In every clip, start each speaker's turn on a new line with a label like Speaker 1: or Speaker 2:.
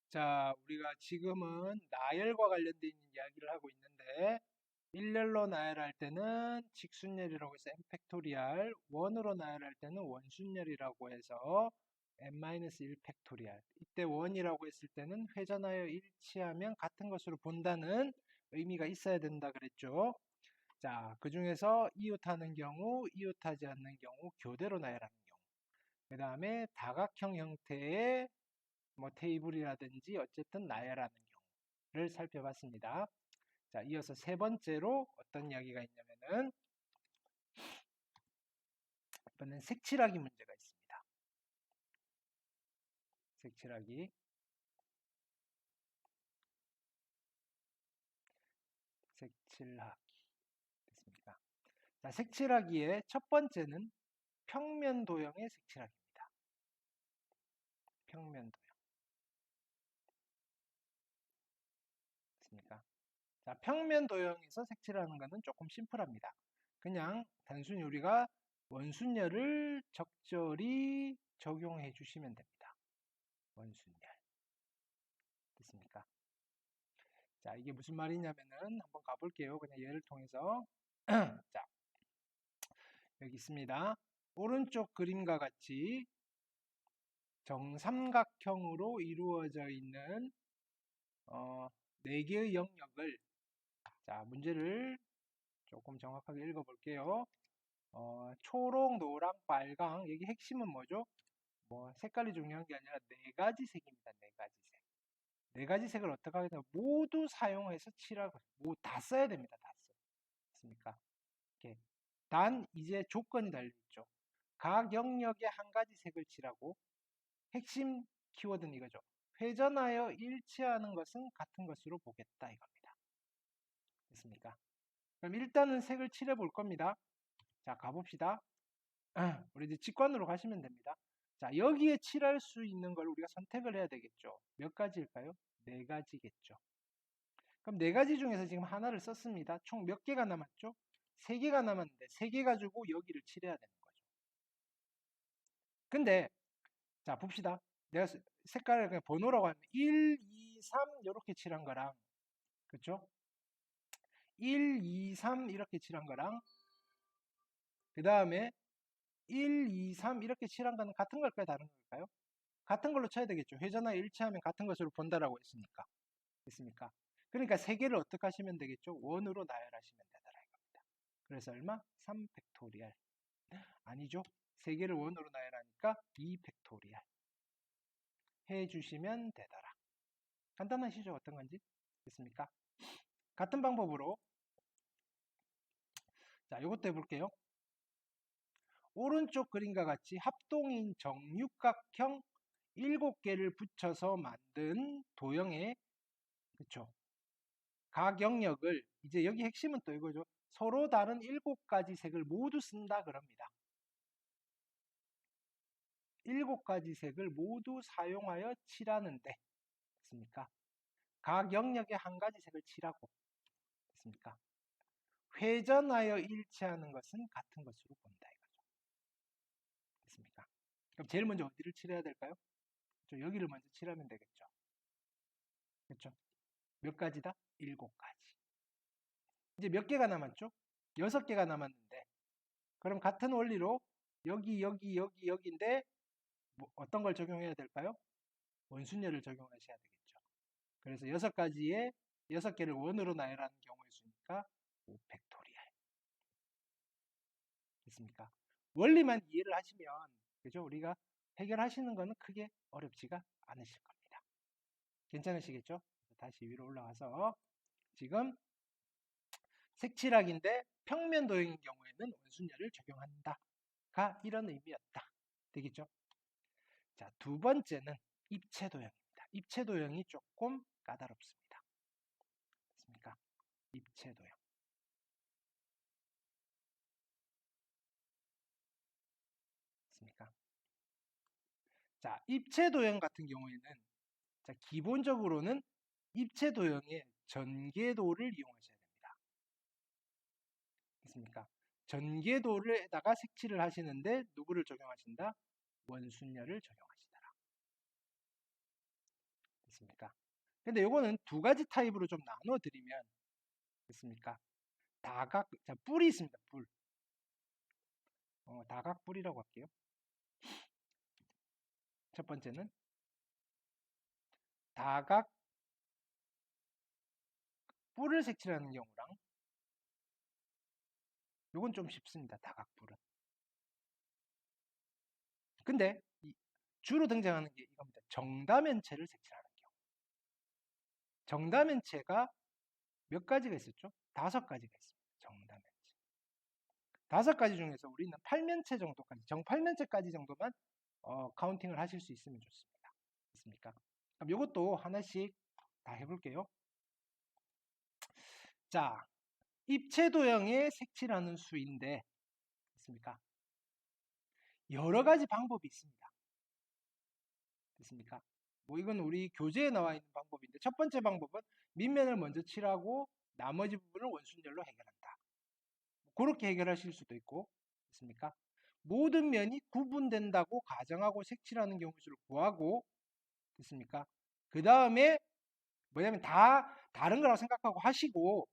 Speaker 1: 자, 우리가 지금은 나열과 관련된 이야기를 하고 있는데, 일렬로 나열할 때는 직순열이라고 해서 n 팩토리알, 원으로 나열할 때는 원순열이라고 해서 n-1 팩토리알. 이때 원이라고 했을 때는 회전하여 일치하면 같은 것으로 본다는 의미가 있어야 된다 그랬죠. 자, 그 중에서 이웃하는 경우, 이웃하지 않는 경우, 교대로 나열하는 경우. 그 다음에 다각형 형태의 테이블이라든지 어쨌든 나열하는 경우를 살펴봤습니다. 자, 이어서 세 번째로 어떤 이야기가 있냐면은 이번엔 색칠하기 문제가 있습니다. 색칠하기. 색칠하기. 됐습니까? 자, 색칠하기의 첫 번째는 평면 도형의 색칠하기입니다. 평면 도형. 됐습니까? 자, 평면 도형에서 색칠하는 것은 조금 심플합니다. 그냥 단순히 우리가 원순열을 적절히 적용해 주시면 됩니다. 원순열. 됐습니까? 자, 이게 무슨 말이냐면은 한번 가볼게요. 그냥 예를 통해서. 자, 여기 있습니다. 오른쪽 그림과 같이 정삼각형으로 이루어져 있는 4개의 영역을, 자, 문제를 조금 정확하게 읽어볼게요. 초록, 노랑, 빨강. 여기 핵심은 뭐죠? 색깔이 중요한 게 아니라 4가지 색입니다. 4가지 색. 4가지 색을 어떻게 하겠냐? 모두 사용해서 칠하고, 다 써야 됩니다. 다 써. 맞습니까? 이렇게. 단, 이제 조건이 달려있죠. 각 영역에 한 가지 색을 칠하고, 핵심 키워드는 이거죠. 회전하여 일치하는 것은 같은 것으로 보겠다 이겁니다. 됐습니까? 그럼 일단은 색을 칠해 볼 겁니다. 자, 가봅시다. 우리 이제 직관으로 가시면 됩니다. 자, 여기에 칠할 수 있는 걸 우리가 선택을 해야 되겠죠. 몇 가지일까요? 4가지겠죠. 그럼 4가지 중에서 지금 하나를 썼습니다. 총 몇 개가 남았죠? 3개가 남았는데 3개 가지고 여기를 칠해야 되는 거죠. 근데 자, 봅시다. 내가 색깔을 그냥 번호라고 하면 1, 2, 3 이렇게 칠한 거랑, 그쵸? 1, 2, 3 이렇게 칠한 거랑, 그 다음에 1, 2, 3 이렇게 칠한 거는 같은 걸까요? 다른 걸까요? 같은 걸로 쳐야 되겠죠. 회전하여 일치하면 같은 것으로 본다라고 했으니까. 됐습니까? 그러니까 3개를 어떻게 하시면 되겠죠? 원으로 나열하시면 되더라 이겁니다. 그래서 얼마? 3 팩토리알. 아니죠. 3개를 원으로 나열하니까 2 팩토리알. 해주시면 되더라. 간단하시죠? 어떤 건지? 됐습니까? 같은 방법으로 자, 요것도 해볼게요. 오른쪽 그림과 같이 합동인 정육각형 7개를 붙여서 만든 도형의, 그쵸? 각 영역을, 이제 여기 핵심은 또 이거죠. 서로 다른 7가지 색을 모두 쓴다 그럽니다. 7가지 색을 모두 사용하여 칠하는데, 됐습니까? 각 영역에 한 가지 색을 칠하고, 됐습니까? 회전하여 일치하는 것은 같은 것으로 본다 이거죠. 됐습니까? 그럼 제일 먼저 어디를 칠해야 될까요? 여기를 먼저 칠하면 되겠죠. 그렇죠? 몇 가지다? 7가지. 이제 몇 개가 남았죠? 6개가 남았는데, 그럼 같은 원리로 여기, 여기, 여기, 여기인데 어떤 걸 적용해야 될까요? 원순열을 적용하셔야 되겠죠. 그래서 6가지에 6개를 원으로 나열하는 경우의 수니까 5팩토리알. 됐습니까? 원리만 이해를 하시면, 그죠? 우리가 해결하시는 거는 크게 어렵지가 않으실 겁니다. 괜찮으시겠죠? 다시 위로 올라가서 지금 색칠학인데 평면 도형인 경우에는 원순열을 적용한다가 이런 의미였다. 되겠죠? 자, 두 번째는 입체 도형입니다. 입체 도형이 조금 까다롭습니다. 됐습니까? 입체 도형. 됐습니까? 자, 입체 도형 같은 경우에는 자, 기본적으로는 입체 도형의 전개도를 이용하셔야 됩니다. 됐습니까? 전개도를에다가 색칠을 하시는데 누구를 적용하신다? 원순열을 적용하시더라. 됐습니까? 근데 요거는 두 가지 타입으로 좀 나눠 드리면 됐습니까? 자, 뿔이 있습니다. 뿔. 다각뿔이라고 할게요. 첫 번째는 다각 뿔을 색칠하는 경우랑 요건 좀 쉽습니다. 다각뿔은. 근데 주로 등장하는 게 이겁니다. 정다면체를 색칠하는 경우. 정다면체가 몇 가지가 있었죠? 5가지가 있습니다. 정다면체. 5가지 중에서 우리는 8면체 정도까지, 정팔면체까지 정도만 카운팅을 하실 수 있으면 좋습니다. 됐습니까? 그럼 이것도 하나씩 다 해볼게요. 자, 입체 도형의 색칠하는 수인데, 됐습니까? 여러 가지 방법이 있습니다. 됐습니까? 뭐 이건 우리 교재에 나와 있는 방법인데, 첫 번째 방법은 밑면을 먼저 칠하고 나머지 부분을 원순열로 해결한다. 그렇게 해결하실 수도 있고, 됐습니까? 모든 면이 구분된다고 가정하고 색칠하는 경우 수를 구하고, 됐습니까? 그 다음에 뭐냐면 다 다른 거라고 생각하고 하시고,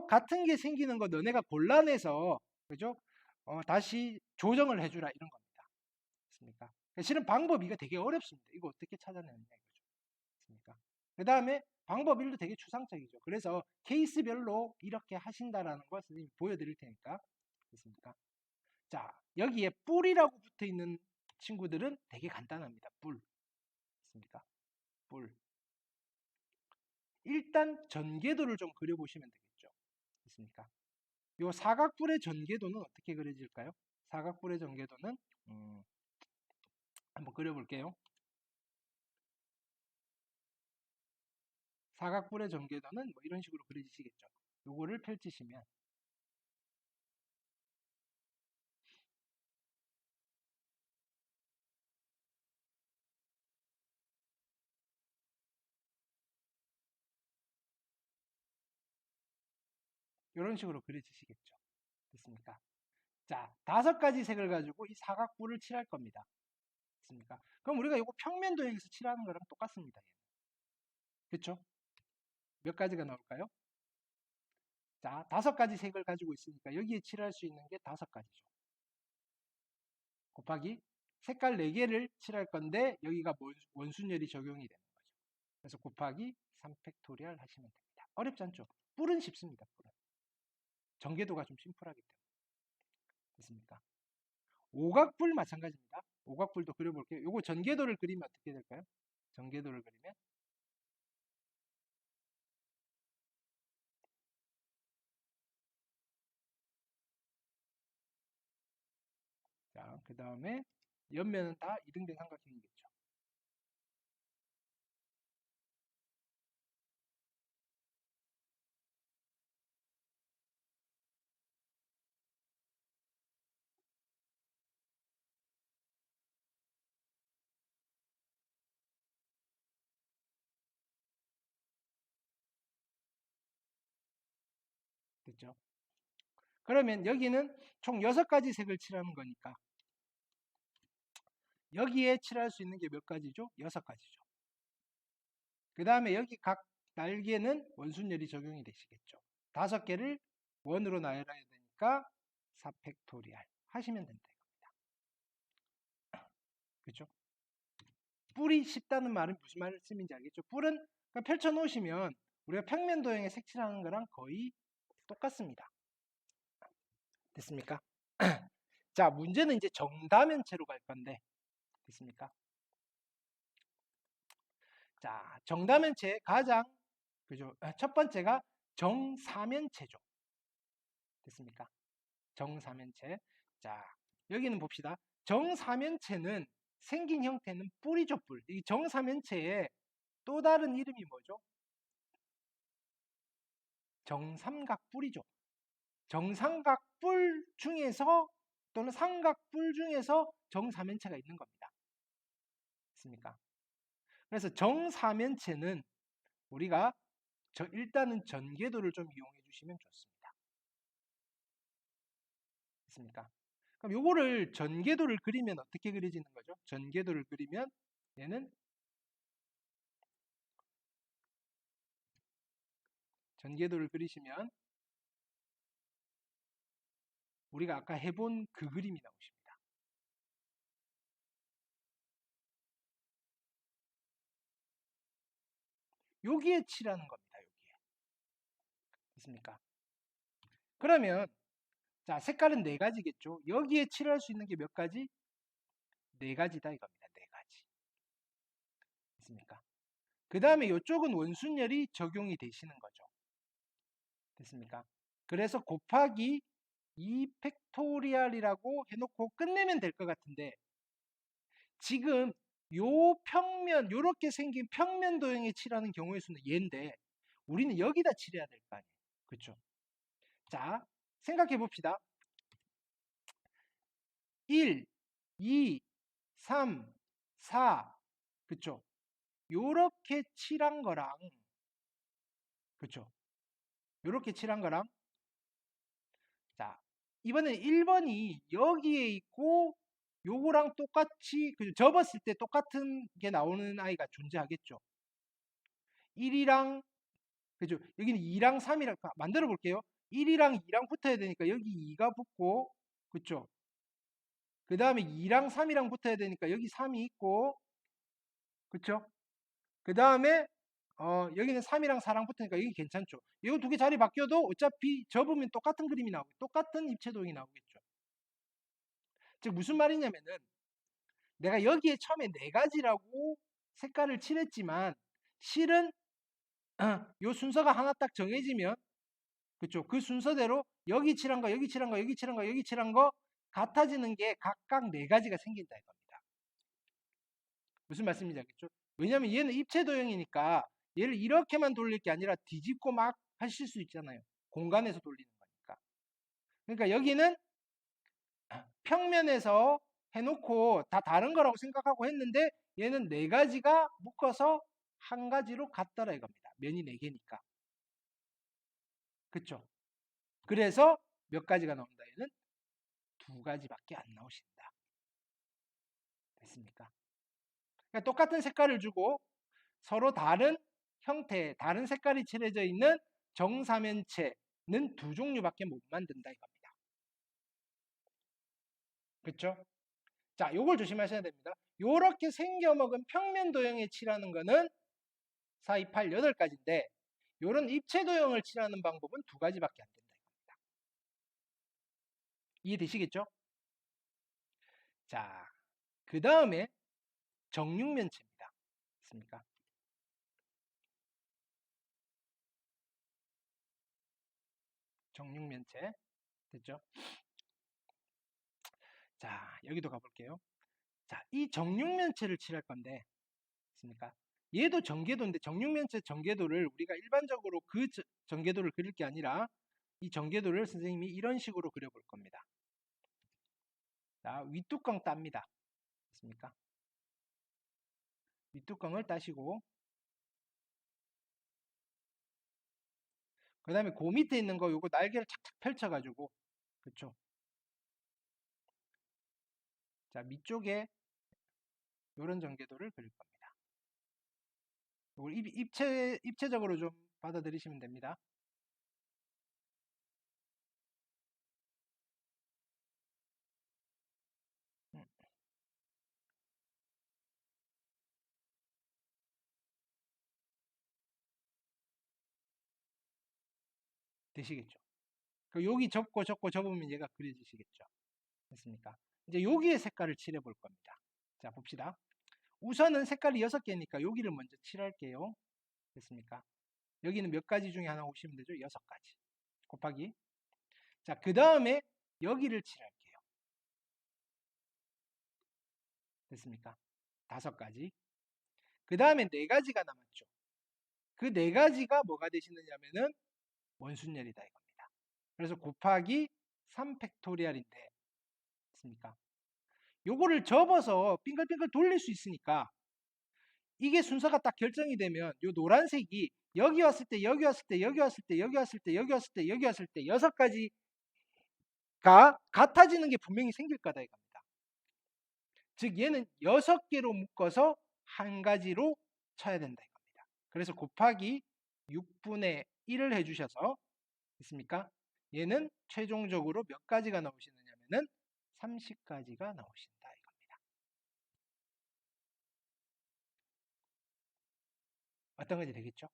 Speaker 1: 같은 게 생기는 거 너네가 곤란해서, 그죠? 다시 조정을 해주라 이런 겁니다. 됐습니까? 실은 방법 이거 되게 어렵습니다. 이거 어떻게 찾아내느냐 이거죠. 됐습니까? 그 다음에 방법 1도 되게 추상적이죠. 그래서 케이스별로 이렇게 하신다라는 걸 선생님이 보여드릴 테니까. 됐습니까? 자, 여기에 뿔이라고 붙어 있는 친구들은 되게 간단합니다. 뿔. 됐습니까? 뿔. 일단 전개도를 좀 그려보시면 되겠죠. 됐습니까? 요 사각뿔의 전개도는 어떻게 그려질까요? 사각뿔의 전개도는 한번 그려볼게요. 사각뿔의 전개도는 뭐 이런 식으로 그려지시겠죠. 요거를 펼치시면 이런 식으로 그려지시겠죠. 됐습니까? 자, 5가지 색을 가지고 이 사각뿔을 칠할 겁니다. 됐습니까? 그럼 우리가 이거 평면 도형에서 칠하는 거랑 똑같습니다. 그렇죠? 몇 가지가 나올까요? 자, 5가지 색을 가지고 있으니까 여기에 칠할 수 있는 게 5가지죠. 곱하기 색깔 4개를 칠할 건데 여기가 원순열이 적용이 되는 거죠. 그래서 곱하기 3팩토리얼 하시면 됩니다. 어렵지 않죠? 뿔은 쉽습니다. 뿔은. 전개도가 좀 심플하기 때문에. 됐습니까? 오각뿔 마찬가지입니다. 오각뿔도 그려볼게요. 요거 전개도를 그리면 어떻게 될까요? 전개도를 그리면 자, 그 다음에 옆면은 다 이등변 삼각형이겠죠. 됐죠? 그러면 여기는 총 6가지 색을 칠하는 거니까 여기에 칠할 수 있는 게 몇 가지죠? 6가지죠. 그 다음에 여기 각 날개는 원순열이 적용이 되시겠죠. 5개를 원으로 나열해야 되니까 4팩토리얼 하시면 된다. 그렇죠? 뿔이 쉽다는 말은 무슨 말씀인지 알겠죠? 뿔은 펼쳐 놓으시면 우리가 평면 도형에 색칠하는 거랑 거의 똑같습니다. 됐습니까? 자, 문제는 이제 정다면체로 갈 건데 됐습니까? 자, 정다면체 가장 그죠? 첫 번째가 정사면체죠. 됐습니까? 정사면체. 자, 여기는 봅시다. 정사면체는 생긴 형태는 뿔이죠, 뿔. 이 정사면체의 또 다른 이름이 뭐죠? 정삼각뿔이죠. 정삼각뿔 중에서 또는 삼각뿔 중에서 정사면체가 있는 겁니다. 됐습니까? 그래서 정사면체는 우리가 일단은 전개도를 좀 이용해 주시면 좋습니다. 됐습니까? 그럼 요거를 전개도를 그리면 어떻게 그려지는 거죠? 전개도를 그리면 얘는 전개도를 그리시면 우리가 아까 해본 그 그림이 나오십니다. 여기에 칠하는 겁니다. 여기에. 됐습니까? 그러면 자, 색깔은 네 가지겠죠. 여기에 칠할 수 있는 게 몇 가지? 네 가지다 이겁니다. 네 가지. 됐습니까? 그 다음에 이쪽은 원순열이 적용이 되시는 거죠. 됐습니까? 그래서 곱하기 2 팩토리얼이라고 해놓고 끝내면 될 것 같은데 지금 요 평면, 요렇게 생긴 평면 도형에 칠하는 경우의 수는 얘인데 우리는 여기다 칠해야 될 거 아니에요. 그렇죠? 자, 생각해 봅시다. 1, 2, 3, 4, 그쵸? 요렇게 칠한 거랑, 그쵸? 요렇게 칠한 거랑, 자, 이번에 1번이 여기에 있고, 요거랑 똑같이, 접었을 때 똑같은 게 나오는 아이가 존재하겠죠? 1이랑, 그죠? 여기는 2랑 3이랑, 만들어 볼게요. 1이랑 2랑 붙어야 되니까 여기 2가 붙고, 그쵸? 그 다음에 2랑 3이랑 붙어야 되니까 여기 3이 있고, 그쵸? 그 다음에 여기는 3이랑 4랑 붙으니까 여기 괜찮죠. 이거 두 개 자리 바뀌어도 어차피 접으면 똑같은 그림이 나오고 똑같은 입체 도형이 나오겠죠. 즉 무슨 말이냐면은 내가 여기에 처음에 네 가지라고 색깔을 칠했지만 실은 요 순서가 하나 딱 정해지면 그쵸. 그 순서대로 여기 칠한 거, 여기 칠한 거, 여기 칠한 거, 여기 칠한 거 같아지는 게 각각 네 가지가 생긴다 이겁니다. 무슨 말씀인지 알겠죠? 왜냐면 얘는 입체 도형이니까 얘를 이렇게만 돌릴 게 아니라 뒤집고 막 하실 수 있잖아요. 공간에서 돌리는 거니까. 그러니까 여기는 평면에서 해놓고 다 다른 거라고 생각하고 했는데 얘는 네 가지가 묶어서 한 가지로 같더라 이겁니다. 면이 네 개니까. 그쵸? 그래서 몇 가지가 나온다. 얘는 두 가지밖에 안 나오신다. 됐습니까? 그러니까 똑같은 색깔을 주고 서로 다른 형태, 다른 색깔이 칠해져 있는 정사면체는 두 종류밖에 못 만든다 이겁니다. 그렇죠? 자, 요걸 조심하셔야 됩니다. 요렇게 생겨먹은 평면 도형에 칠하는 거는 4, 2, 8, 8가지인데 요런 입체 도형을 칠하는 방법은 두 가지밖에 안 된다 이겁니다. 이해되시겠죠? 자, 그 다음에 정육면체입니다. 됐습니까? 정육면체 됐죠? 자, 여기도 가볼게요. 자, 이 정육면체를 칠할 건데 있습니까? 얘도 전개도인데 정육면체 전개도를 우리가 일반적으로 그 전개도를 그릴 게 아니라 이 전개도를 선생님이 이런 식으로 그려볼 겁니다. 자, 윗뚜껑 땁니다. 됐습니까? 윗뚜껑을 따시고 그 다음에 그 밑에 있는 거 요거 날개를 착착 펼쳐가지고 그쵸? 자, 밑쪽에 요런 전개도를 그릴 겁니다. 이걸 입체적으로 좀 받아들이시면 됩니다. 음, 되시겠죠? 여기 접고 접으면 얘가 그려지시겠죠? 됐습니까? 이제 여기에 색깔을 칠해 볼 겁니다. 자, 봅시다. 우선은 색깔이 6개니까 여기를 먼저 칠할게요. 됐습니까? 여기는 몇 가지 중에 하나 오시면 되죠? 6가지. 곱하기. 자, 그 다음에 여기를 칠할게요. 됐습니까? 5가지. 그 다음에 4가지가 남았죠. 그 4가지가 뭐가 되시느냐면은 원순열이다 이겁니다. 그래서 곱하기 3팩토리얼인데 됐습니까? 요거를 접어서 빙글빙글 돌릴 수 있으니까 이게 순서가 딱 결정이 되면 요 노란색이 여기 왔을 때, 여기 왔을 때, 여기 왔을 때, 여기 왔을 때, 여기 왔을 때, 여기 왔을 때 6가지가 같아지는 게 분명히 생길 거다 이겁니다. 즉 얘는 6개로 묶어서 한 가지로 쳐야 된다 이겁니다. 그래서 곱하기 6분의 1을 해주셔서 됐습니까? 얘는 최종적으로 몇 가지가 나오시느냐면은 30가지가 나오신다 이겁니다. 어떤 건지 되겠죠?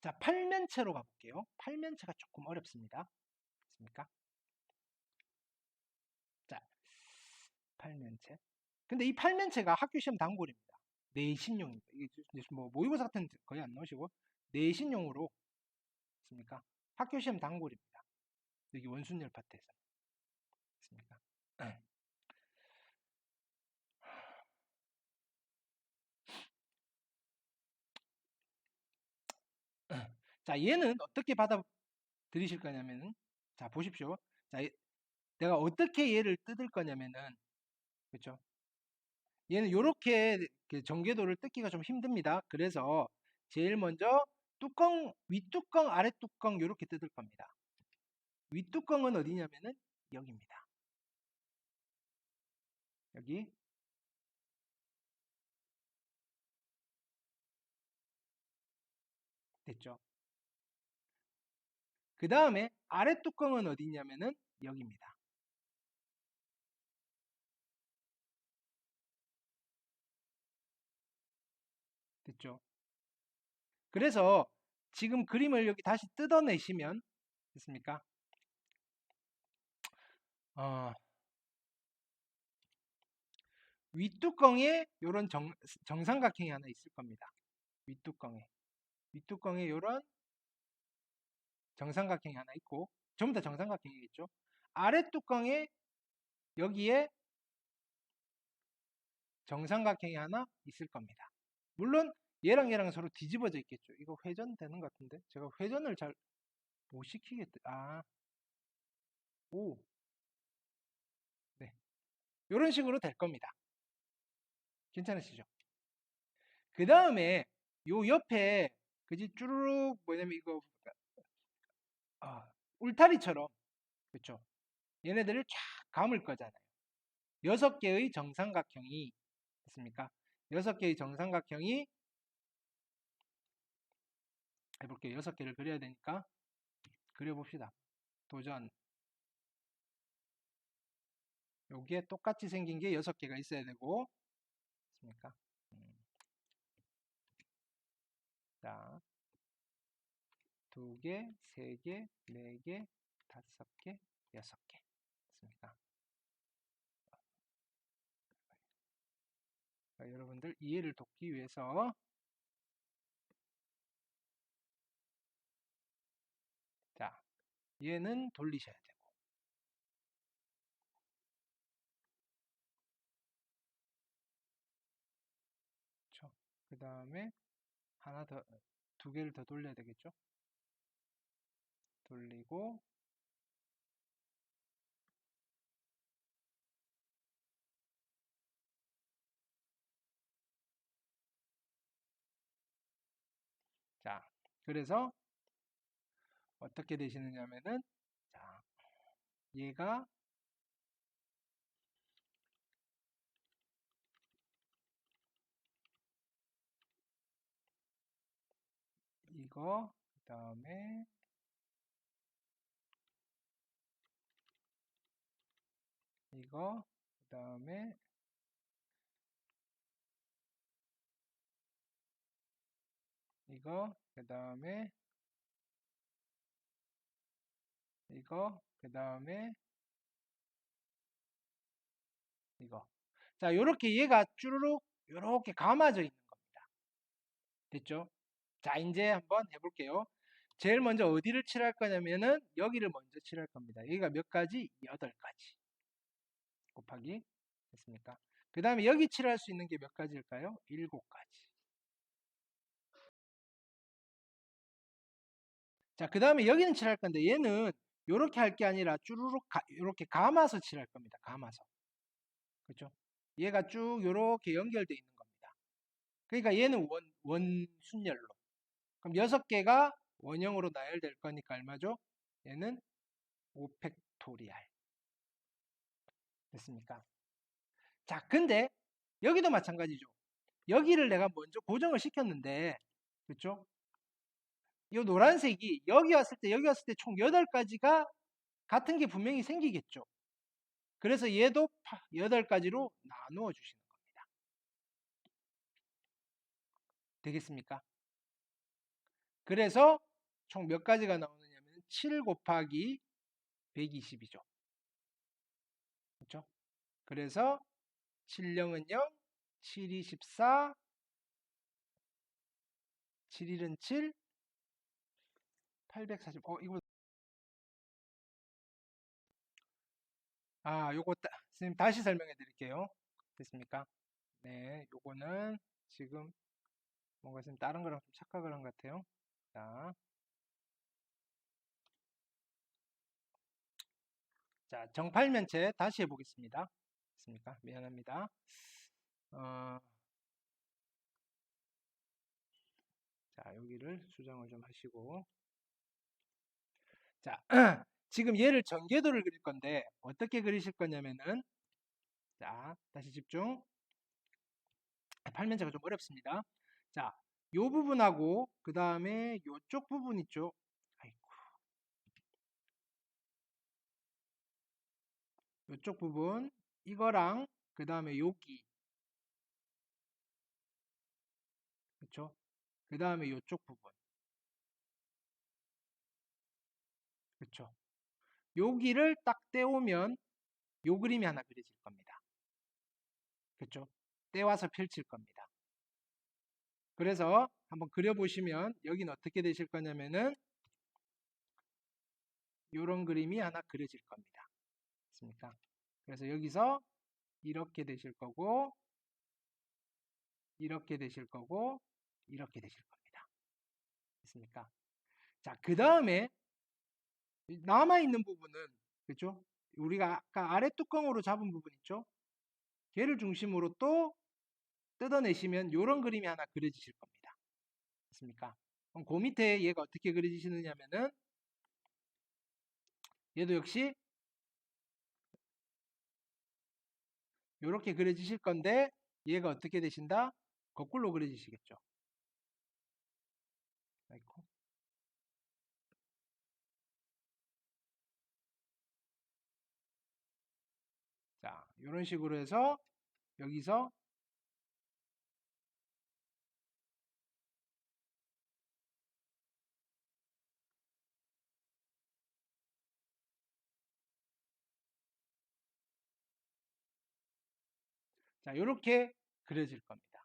Speaker 1: 자, 팔면체로 가볼게요. 팔면체가 조금 어렵습니다. 됐습니까? 자, 팔면체. 근데 이 팔면체가 학교 시험 단골입니다. 내신용입니다. 이게 뭐 모의고사 같은 데 거의 안 나오시고 내신용으로 있습니까? 학교 시험 단골입니다. 여기 원순열 파트에서. 됐습니까? 자, 얘는 어떻게 받아들이실 거냐면은, 자, 보십시오. 자, 내가 어떻게 얘를 뜯을 거냐면은, 그렇죠? 얘는 이렇게 전개도를 뜯기가 좀 힘듭니다. 그래서 제일 먼저 뚜껑, 윗뚜껑, 아랫뚜껑 이렇게 뜯을 겁니다. 윗뚜껑은 어디냐면은 여기입니다. 여기. 됐죠? 그 다음에 아랫뚜껑은 어디냐면은 여기입니다. 됐죠? 그래서 지금 그림을 여기 다시 뜯어내시면 됐습니까? 어, 윗뚜껑에 이런 정삼각형이 하나 있을 겁니다. 윗뚜껑에 이런 정삼각형이 하나 있고 전부 다 정삼각형이겠죠. 아랫뚜껑에 여기에 정삼각형이 하나 있을 겁니다. 물론 얘랑 서로 뒤집어져 있겠죠. 이거 회전되는 것 같은데 제가 회전을 잘 못 시키겠다. 아, 오, 네, 이런 식으로 될 겁니다. 괜찮으시죠? 그 다음에 요 옆에 그지 쭈루룩 뭐냐면 이거 울타리처럼 그렇죠? 얘네들을 쫙 감을 거잖아요. 6개의 정삼각형이 있습니까? 6개의 정삼각형이 해볼게요. 6개를 그려야 되니까 그려봅시다. 도전. 여기에 똑같이 생긴 게 6개가 있어야 되고 있습니까? 자, 2개, 3개, 4개, 5개, 6개 있습니까? 여러분들 이해를 돕기 위해서 자, 얘는 돌리셔야 되고 그렇죠? 그 다음에 하나 더, 2개를 더 돌려야 되겠죠? 돌리고 자, 그래서 어떻게 되시느냐면은 자, 얘가 이거 그다음에 이거 그다음에 이거 그다음에 이거 그다음에 이거 자 요렇게 얘가 쭈루룩 요렇게 감아져 있는 겁니다. 됐죠? 자 이제 한번 해볼게요. 제일 먼저 어디를 칠할 거냐면은 여기를 먼저 칠할 겁니다. 여기가 몇 가지? 8가지 곱하기 됐습니까? 그 다음에 여기 칠할 수 있는 게 몇 가지일까요? 7가지. 자, 그 다음에 여기는 칠할 건데 얘는 이렇게 할 게 아니라 쭈루룩 이렇게 감아서 칠할 겁니다. 감아서. 그렇죠? 얘가 쭉 이렇게 연결되어 있는 겁니다. 그러니까 얘는 원순열로. 그럼 6개가 원형으로 나열될 거니까 얼마죠? 얘는 5팩토리알. 됐습니까? 자, 근데 여기도 마찬가지죠. 여기를 내가 먼저 고정을 시켰는데 그렇죠? 이 노란색이 여기 왔을 때 총 8가지가 같은 게 분명히 생기겠죠. 그래서 얘도 8가지로 나누어 주시는 겁니다. 되겠습니까? 그래서 총 몇 가지가 나오느냐면 7 곱하기 120이죠. 그렇죠? 그래서 7영은 0, 7이 14, 7일은 7, 840. 이거 요거 선생님 다시 설명해 드릴게요. 됐습니까? 네, 요거는 지금 뭔가 좀 다른 거랑 좀 착각을 한 것 같아요. 자, 정팔면체 다시 해보겠습니다. 됐습니까? 미안합니다. 어, 자, 여기를 수정을 좀 하시고. 자, 지금 얘를 전개도를 그릴 건데, 어떻게 그리실 거냐면은, 자, 다시 집중. 팔면체가 좀 어렵습니다. 자, 요 부분하고, 그 다음에 요쪽 부분 있죠? 아이고. 요쪽 부분, 이거랑, 그 다음에 여기. 그쵸? 그 다음에 요쪽 부분. 그쵸? 여기를 딱 떼오면 요 그림이 하나 그려질 겁니다. 그쵸? 떼와서 펼칠 겁니다. 그래서 한번 그려보시면 여기는 어떻게 되실 거냐면은 이런 그림이 하나 그려질 겁니다. 됐습니까? 그래서 여기서 이렇게 되실 거고 이렇게 되실 거고 이렇게 되실 겁니다. 됐습니까? 자, 그 다음에 남아있는 부분은 그죠? 우리가 아까 아래 뚜껑으로 잡은 부분 있죠? 걔를 중심으로 또 뜯어내시면 이런 그림이 하나 그려지실 겁니다. 됐습니까? 그럼 그 밑에 얘가 어떻게 그려지시느냐면은 얘도 역시 이렇게 그려지실 건데 얘가 어떻게 되신다? 거꾸로 그려지시겠죠. 아이고. 자, 이런 식으로 해서 여기서 자, 이렇게 그려질 겁니다.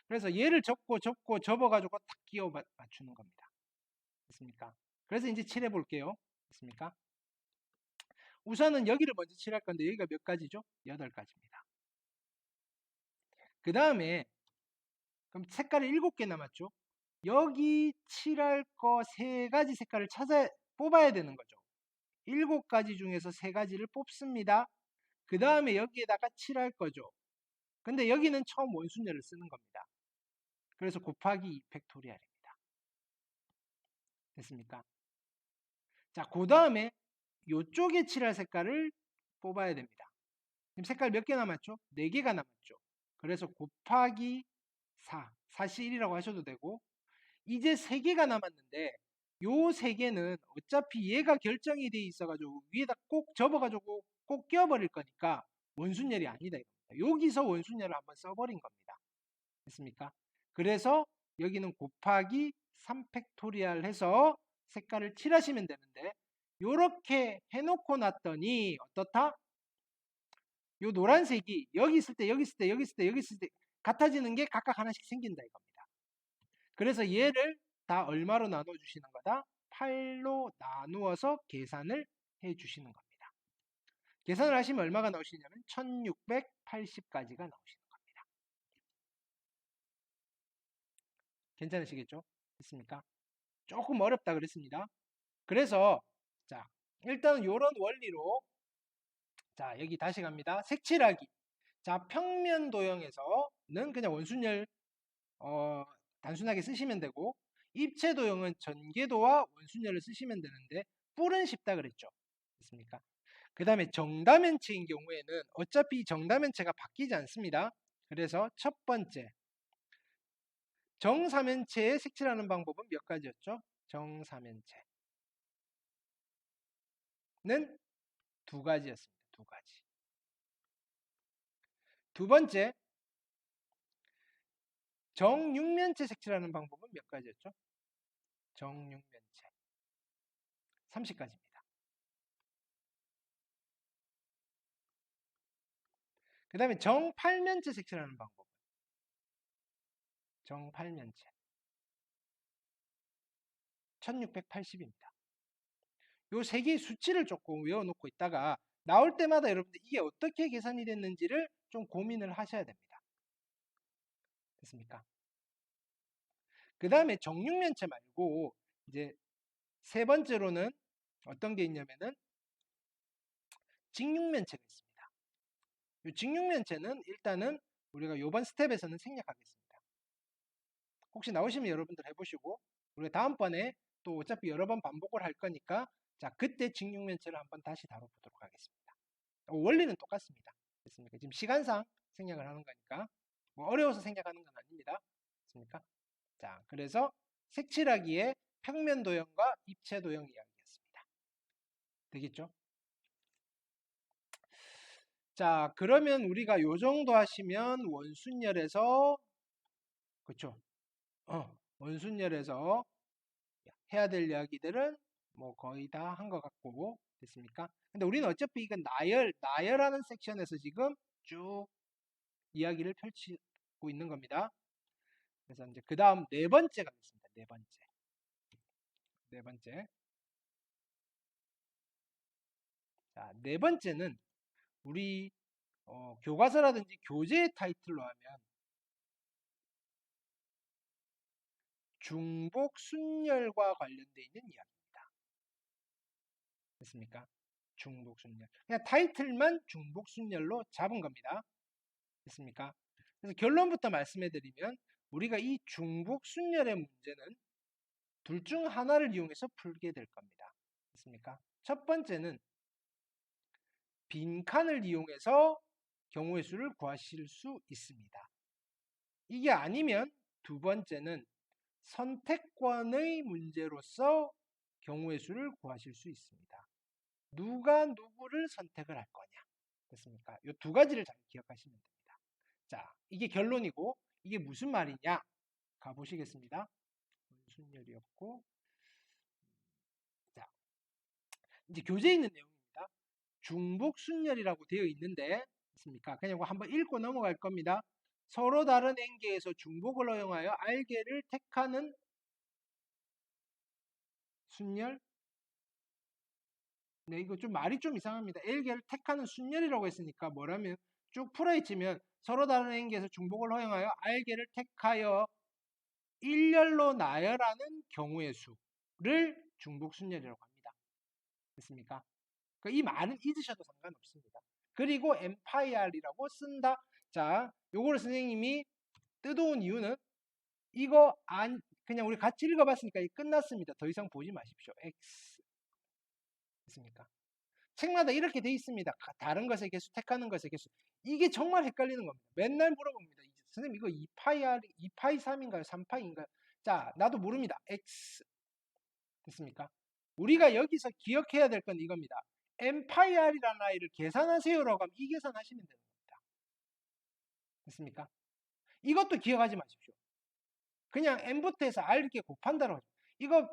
Speaker 1: 그래서 얘를 접고 접어가지고 탁 끼워 맞추는 겁니다. 됐습니까? 그래서 이제 칠해 볼게요. 됐습니까? 우선은 여기를 먼저 칠할 건데 여기가 몇 가지죠? 8가지입니다. 그 다음에 그럼 색깔이 7개 남았죠? 여기 칠할 거 3가지 색깔을 뽑아야 되는 거죠. 7가지 중에서 3가지를 뽑습니다. 그 다음에 여기에다가 칠할 거죠. 근데 여기는 처음 원순열을 쓰는 겁니다. 그래서 곱하기 2 팩토리얼입니다. 됐습니까? 자, 그 다음에 이쪽에 칠할 색깔을 뽑아야 됩니다. 지금 색깔 몇 개 남았죠? 4개가 남았죠. 그래서 곱하기 4, 4C1이라고 하셔도 되고 이제 3개가 남았는데 요 3개는 어차피 얘가 결정이 돼 있어가지고 위에다 꼭 접어가지고 꼭 끼워버릴 거니까 원순열이 아니다 이겁니다. 여기서 원순열을 한번 써버린 겁니다. 됐습니까? 그래서 여기는 곱하기 3팩토리얼 해서 색깔을 칠하시면 되는데 요렇게 해놓고 놨더니 어떻다? 요 노란색이 여기 있을 때 여기 있을 때 여기 있을 때 여기 있을 때 같아지는 게 각각 하나씩 생긴다 이겁니다. 그래서 얘를 다 얼마로 나눠 주시는 거다? 8로 나누어서 계산을 해 주시는 겁니다. 계산을 하시면 얼마가 나오시냐면 1680까지가 나오시는 겁니다. 괜찮으시겠죠? 됐습니까? 조금 어렵다 그랬습니다. 그래서 자, 일단은 이런 원리로 자, 여기 다시 갑니다. 색칠하기. 자, 평면 도형에서는 그냥 원순열 단순하게 쓰시면 되고 입체 도형은 전개도와 원순열을 쓰시면 되는데 뿔은 쉽다 그랬죠. 됐습니까? 그 다음에 정다면체인 경우에는 어차피 정다면체가 바뀌지 않습니다. 그래서 첫 번째 정사면체에 색칠하는 방법은 몇 가지였죠? 정사면체는 두 가지였습니다. 두 가지. 두 번째, 정육면체 색칠하는 방법은 몇 가지였죠? 정육면체 30가지입니다. 그 다음에 정팔면체 색칠하는 방법은 정팔면체 1680입니다. 요 세 개의 수치를 조금 외워놓고 있다가 나올 때마다 여러분들 이게 어떻게 계산이 됐는지를 좀 고민을 하셔야 됩니다. 됐습니까? 그 다음에 정육면체 말고 이제 세 번째로는 어떤 게 있냐면은 직육면체가 있습니다. 이 직육면체는 일단은 우리가 요번 스텝에서는 생략하겠습니다. 혹시 나오시면 여러분들 해보시고 우리가 다음번에 또 어차피 여러 번 반복을 할 거니까 자 그때 직육면체를 한번 다시 다뤄보도록 하겠습니다. 원리는 똑같습니다. 됐습니까? 지금 시간상 생략을 하는 거니까 뭐 어려워서 생략하는 건 아닙니다. 됐습니까? 자 그래서 색칠하기의 평면 도형과 입체 도형 이야기였습니다. 되겠죠? 자 그러면 우리가 요 정도 하시면 원순열에서 그쵸? 원순열에서 해야 될 이야기들은 뭐 거의 다 한 것 같고 됐습니까? 근데 우리는 어차피 이건 나열하는 섹션에서 지금 쭉 이야기를 펼치고 있는 겁니다. 그래서 이제 그 다음 네 번째 가겠습니다. 네 번째. 네 번째. 자, 네 번째는 우리 교과서라든지 교재의 타이틀로 하면 중복 순열과 관련되어 있는 이야기입니다. 됐습니까? 중복 순열. 그냥 타이틀만 중복 순열로 잡은 겁니다. 됐습니까? 그래서 결론부터 말씀해 드리면 우리가 이 중복 순열의 문제는 둘 중 하나를 이용해서 풀게 될 겁니다. 됐습니까? 첫 번째는 빈칸을 이용해서 경우의 수를 구하실 수 있습니다. 이게 아니면 두 번째는 선택권의 문제로서 경우의 수를 구하실 수 있습니다. 누가 누구를 선택을 할 거냐. 됐습니까? 이 두 가지를 잘 기억하시면 됩니다. 자, 이게 결론이고 이게 무슨 말이냐? 가보시겠습니다. 순열이었고 자, 이제 교재에 있는 내용입니다. 중복 순열이라고 되어 있는데 있습니까? 그냥 한번 읽고 넘어갈 겁니다. 서로 다른 n개에서 중복을 허용하여 r개를 택하는 순열. 네, 이거 좀 말이 좀 이상합니다. L개를 택하는 순열이라고 했으니까 뭐라면 쭉 풀어헤치면 서로 다른 n개에서 중복을 허용하여 r개를 택하여 일렬로 나열하는 경우의 수를 중복 순열이라고 합니다. 됐습니까? 이 말은 잊으셔도 상관없습니다. 그리고 MPIR이라고 쓴다. 자, 요거를 선생님이 뜯어온 이유는 이거 그냥 우리 같이 읽어봤으니까 끝났습니다. 더 이상 보지 마십시오. X. 됐습니까? 책마다 이렇게 돼 있습니다. 다른 것의 개수, 택하는 것의 개수. 이게 정말 헷갈리는 겁니다. 맨날 물어봅니다. 선생님 이거 2파이 2파이 3인가요? 3파이인가요? 자, 나도 모릅니다. X. 됐습니까? 우리가 여기서 기억해야 될 건 이겁니다. MPIR이라는 아이를 계산하세요라고 하면 이 계산하시면 되는 겁니다. 됐습니까? 이것도 기억하지 마십시오. 그냥 M부터 해서 R 이렇게 곱한다고 하죠. 이거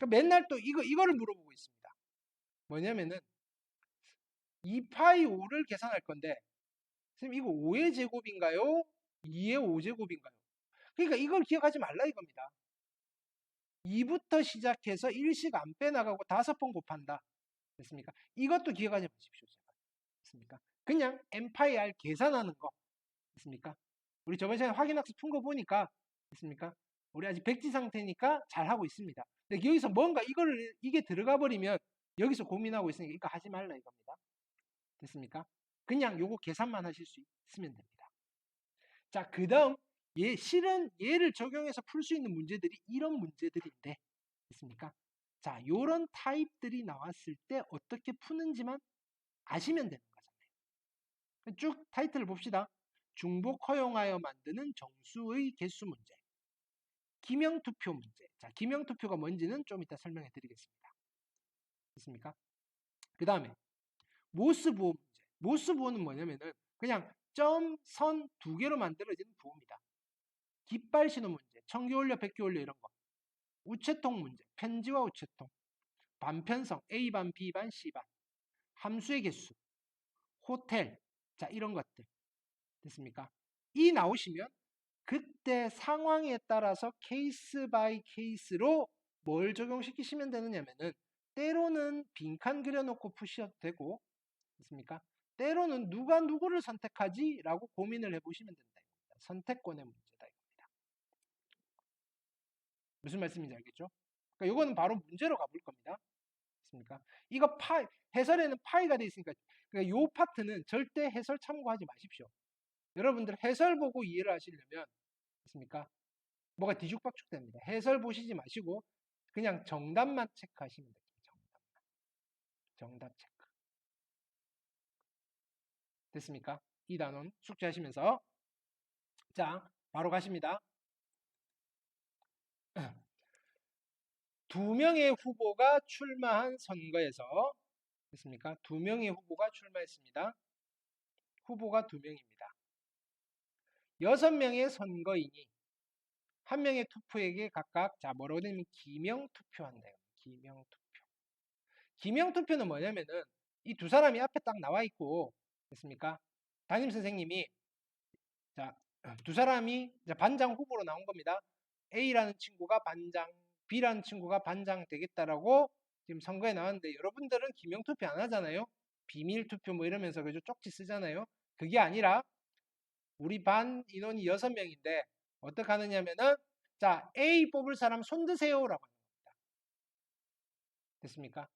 Speaker 1: 맨날 또 이거를 물어보고 있습니다. 뭐냐면은 2파이 5를 계산할 건데 선생님 이거 5의 제곱인가요? 2의 5제곱인가요? 그러니까 이걸 기억하지 말라 이겁니다. 2부터 시작해서 1씩 안 빼나가고 5번 곱한다. 됐습니까? 이것도 기억하지 마십시오. 됐습니까? 그냥 MPIR 계산하는 거. 됐습니까? 우리 저번 시간에 확인학습 푼 거 보니까 됐습니까? 우리 아직 백지 상태니까 잘 하고 있습니다. 근데 여기서 뭔가 이게 들어가 버리면 여기서 고민하고 있으니까 이거 하지 말라 이겁니다. 됐습니까? 그냥 요거 계산만 하실 수 있으면 됩니다. 자, 그 다음 실은 얘를 적용해서 풀 수 있는 문제들이 이런 문제들인데 됐습니까? 자, 요런 타입들이 나왔을 때 어떻게 푸는지만 아시면 되는 거잖아요. 쭉 타이틀을 봅시다. 중복 허용하여 만드는 정수의 개수 문제. 기명투표 문제. 자, 기명투표가 뭔지는 좀 이따 설명해 드리겠습니다. 됐습니까? 그 다음에 모스부호 문제. 모스부호는 뭐냐면은 그냥 점, 선 두 개로 만들어지는 부호입니다. 깃발 신호 문제, 청기 올려, 백기 올려 이런 거. 우체통 문제, 편지와 우체통. 반편성, A반, B반, C반. 함수의 개수, 호텔. 자, 이런 것들. 됐습니까? 이 나오시면 그때 상황에 따라서 케이스 바이 케이스로 뭘 적용시키시면 되느냐면은 때로는 빈칸 그려놓고 푸셔도 되고, 됐습니까? 때로는 누가 누구를 선택하지? 라고 고민을 해보시면 된다. 선택권의 문제다. 이겁니다. 무슨 말씀인지 알겠죠? 그러니까 이거는 바로 문제로 가볼 겁니다. 됐습니까? 이거 해설에는 파이가 돼 있으니까, 그러니까 요 파트는 절대 해설 참고하지 마십시오. 여러분들 해설 보고 이해를 하시려면, 됐습니까? 뭐가 뒤죽박죽 됩니다. 해설 보시지 마시고 그냥 정답만 체크하시면 됩니다. 정답 체크. 됐습니까? 이 단원 숙지하시면서 자, 바로 가십니다. 두 명의 후보가 출마한 선거에서 됐습니까? 두 명의 후보가 출마했습니다. 후보가 두 명입니다. 6명의 선거인이 한 명의 투표에게 각각 자 뭐라고 되냐면 기명투표한다. 기명투표. 기명투표는 뭐냐면은 이 두 사람이 앞에 딱 나와 있고 됐습니까? 담임 선생님이 자, 두 사람이 반장 후보로 나온 겁니다. A라는 친구가 반장, B라는 친구가 반장 되겠다라고 지금 선거에 나왔는데 여러분들은 기명투표 안 하잖아요. 비밀투표 뭐 이러면서 그죠 쪽지 쓰잖아요. 그게 아니라 우리 반 인원이 6명인데 어떻게 하느냐면은 자, A 뽑을 사람 손 드세요라고 하는 겁니다. 됐습니까?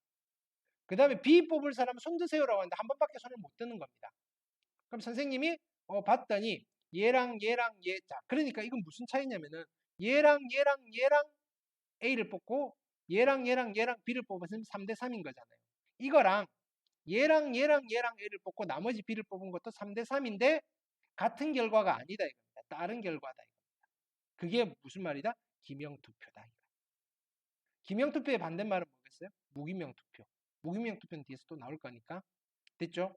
Speaker 1: 그 다음에 B 뽑을 사람 손 드세요라고 하는데 한 번밖에 손을 못 드는 겁니다. 그럼 선생님이 봤더니 얘랑 얘랑 얘, 자, 그러니까 이건 무슨 차이냐면은 얘랑 얘랑 얘랑 A를 뽑고 얘랑 얘랑 얘랑 B를 뽑았으면 3대 3인 거잖아요. 이거랑 얘랑 얘랑 얘랑 A를 뽑고 나머지 B를 뽑은 것도 3대 3인데 같은 결과가 아니다 이겁니다. 다른 결과다 이겁니다. 그게 무슨 말이다? 기명투표다. 기명투표의 반대말은 뭐겠어요? 무기명투표. 무기명투표는 뒤에서 또 나올 거니까. 됐죠?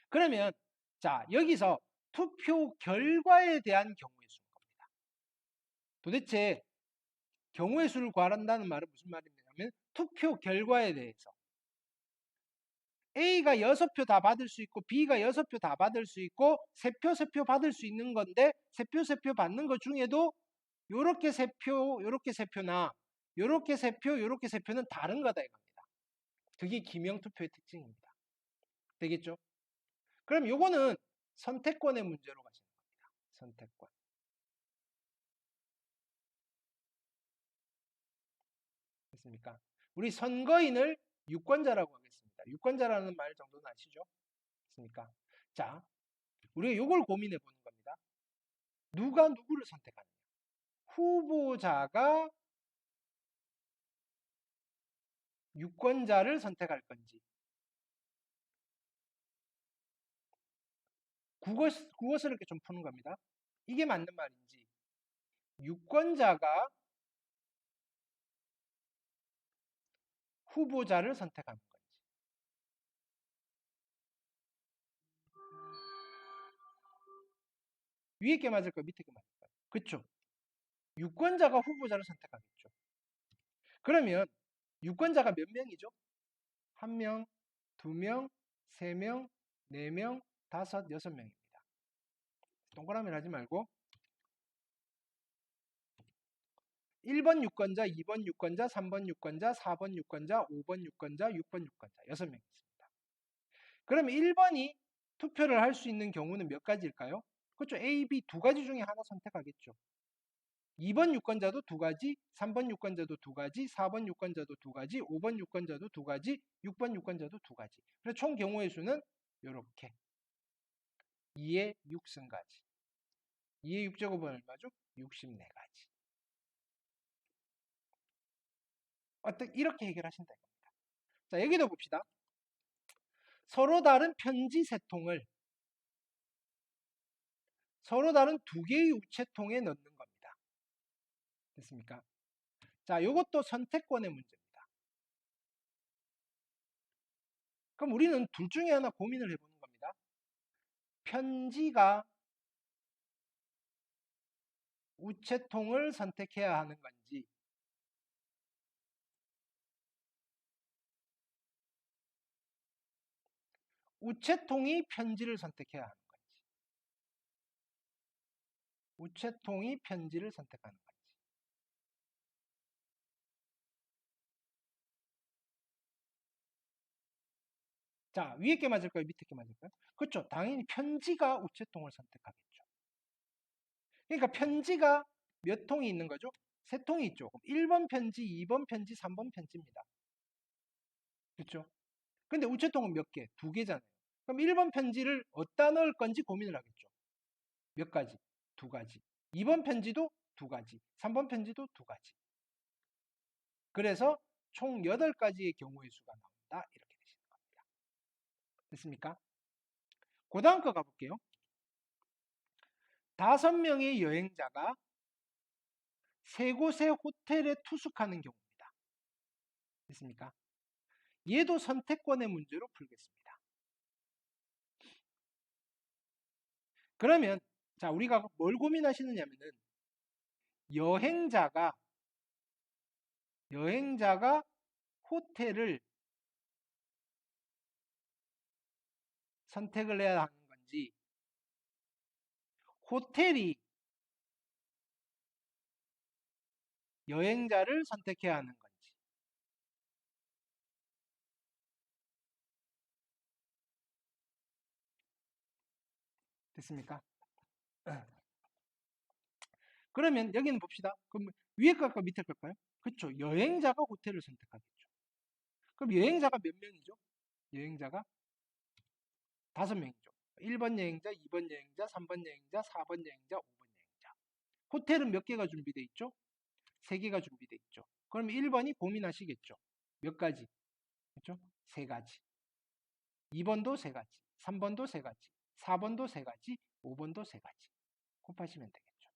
Speaker 1: 그러면 자, 여기서 투표 결과에 대한 경우의 수인 겁니다. 도대체 경우의 수를 구한다는 말은 무슨 말이냐면 투표 결과에 대해서 A가 6표 다 받을 수 있고 B가 6표 다 받을 수 있고 3표 3표 받을 수 있는 건데 3표 3표 받는 것 중에도 요렇게 3표 요렇게 3표나 요렇게 3표 요렇게 3표는 다른 거다 이겁니다. 그게 기명투표의 특징입니다. 되겠죠? 그럼 요거는 선택권의 문제로 가시는 겁니다. 선택권. 됐습니까? 우리 선거인을 유권자라고 하겠습니다. 유권자라는 말 정도는 아시죠? 됐습니까? 자, 우리가 요걸 고민해 보는 겁니다. 누가 누구를 선택하느냐? 후보자가 유권자를 선택할 건지 그것을 이렇게 좀 푸는 겁니다. 이게 맞는 말인지 유권자가 후보자를 선택하는 건지 위에 게 맞을까요? 밑에 게 맞을까요? 그렇죠. 유권자가 후보자를 선택하겠죠. 그러면 유권자가 몇 명이죠? 1명, 2명, 3명, 4명, 5, 6명입니다. 동그라미를 하지 말고 1번 유권자, 2번 유권자, 3번 유권자, 4번 유권자, 5번 유권자, 6번 유권자 6명 있습니다. 그러면 1번이 투표를 할 수 있는 경우는 몇 가지일까요? 그렇죠. A, B 두 가지 중에 하나 선택하겠죠. 2번 유권자도 두 가지, 3번 유권자도 두 가지, 4번 유권자도 두 가지, 5번 유권자도 두 가지, 6번 유권자도 두 가지. 그래서 총 경우의 수는 이렇게 2의 6승가지. 2의 6제곱은 얼마죠? 64가지. 이렇게 해결하신다 이겁니다. 자, 여기도 봅시다. 서로 다른 편지 세 통을 서로 다른 두 개의 우체통에 넣는 겁니다. 됐습니까? 자, 이것도 선택권의 문제입니다. 그럼 우리는 둘 중에 하나 고민을 해보는 겁니다. 편지가 우체통을 선택해야 하는 건지, 우체통이 편지를 선택해야 하는 건지, 우체통이 편지를 선택하는 건지. 자, 위에 게 맞을까요? 밑에 게 맞을까요? 그렇죠. 당연히 편지가 우체통을 선택하겠죠. 그러니까 편지가 몇 통이 있는 거죠? 세 통이 있죠. 1번 편지, 2번 편지, 3번 편지입니다. 그렇죠? 근데 우체통은 몇 개? 두 개잖아요. 그럼 1번 편지를 어디다 넣을 건지 고민을 하겠죠. 몇 가지? 두 가지. 2번 편지도 두 가지. 3번 편지도 두 가지. 그래서 총 8가지의 경우의 수가 나온다. 이렇게 되시는 겁니다. 됐습니까? 그 다음 거 가볼게요. 5명의 여행자가 세 곳의 호텔에 투숙하는 경우입니다. 됐습니까? 얘도 선택권의 문제로 풀겠습니다. 그러면 자, 우리가 뭘 고민하시느냐면은 여행자가 호텔을 선택을 해야 하는 건지, 호텔이 여행자를 선택해야 하는 건지. 됐습니까? 그러면 여기는 봅시다. 그럼 위에 걸까 밑에 걸까요? 그렇죠. 여행자가 호텔을 선택하겠죠. 그럼 여행자가 몇 명이죠? 여행자가 5명이죠. 1번 여행자, 2번 여행자, 3번 여행자, 4번 여행자, 5번 여행자. 호텔은 몇 개가 준비되어 있죠? 3개가 준비되어 있죠. 그럼 1번이 고민하시겠죠. 몇 가지? 그렇죠? 3가지. 2번도 3가지. 3번도 3가지. 4번도 3가지. 5번도 3가지. 곱하시면 되겠죠.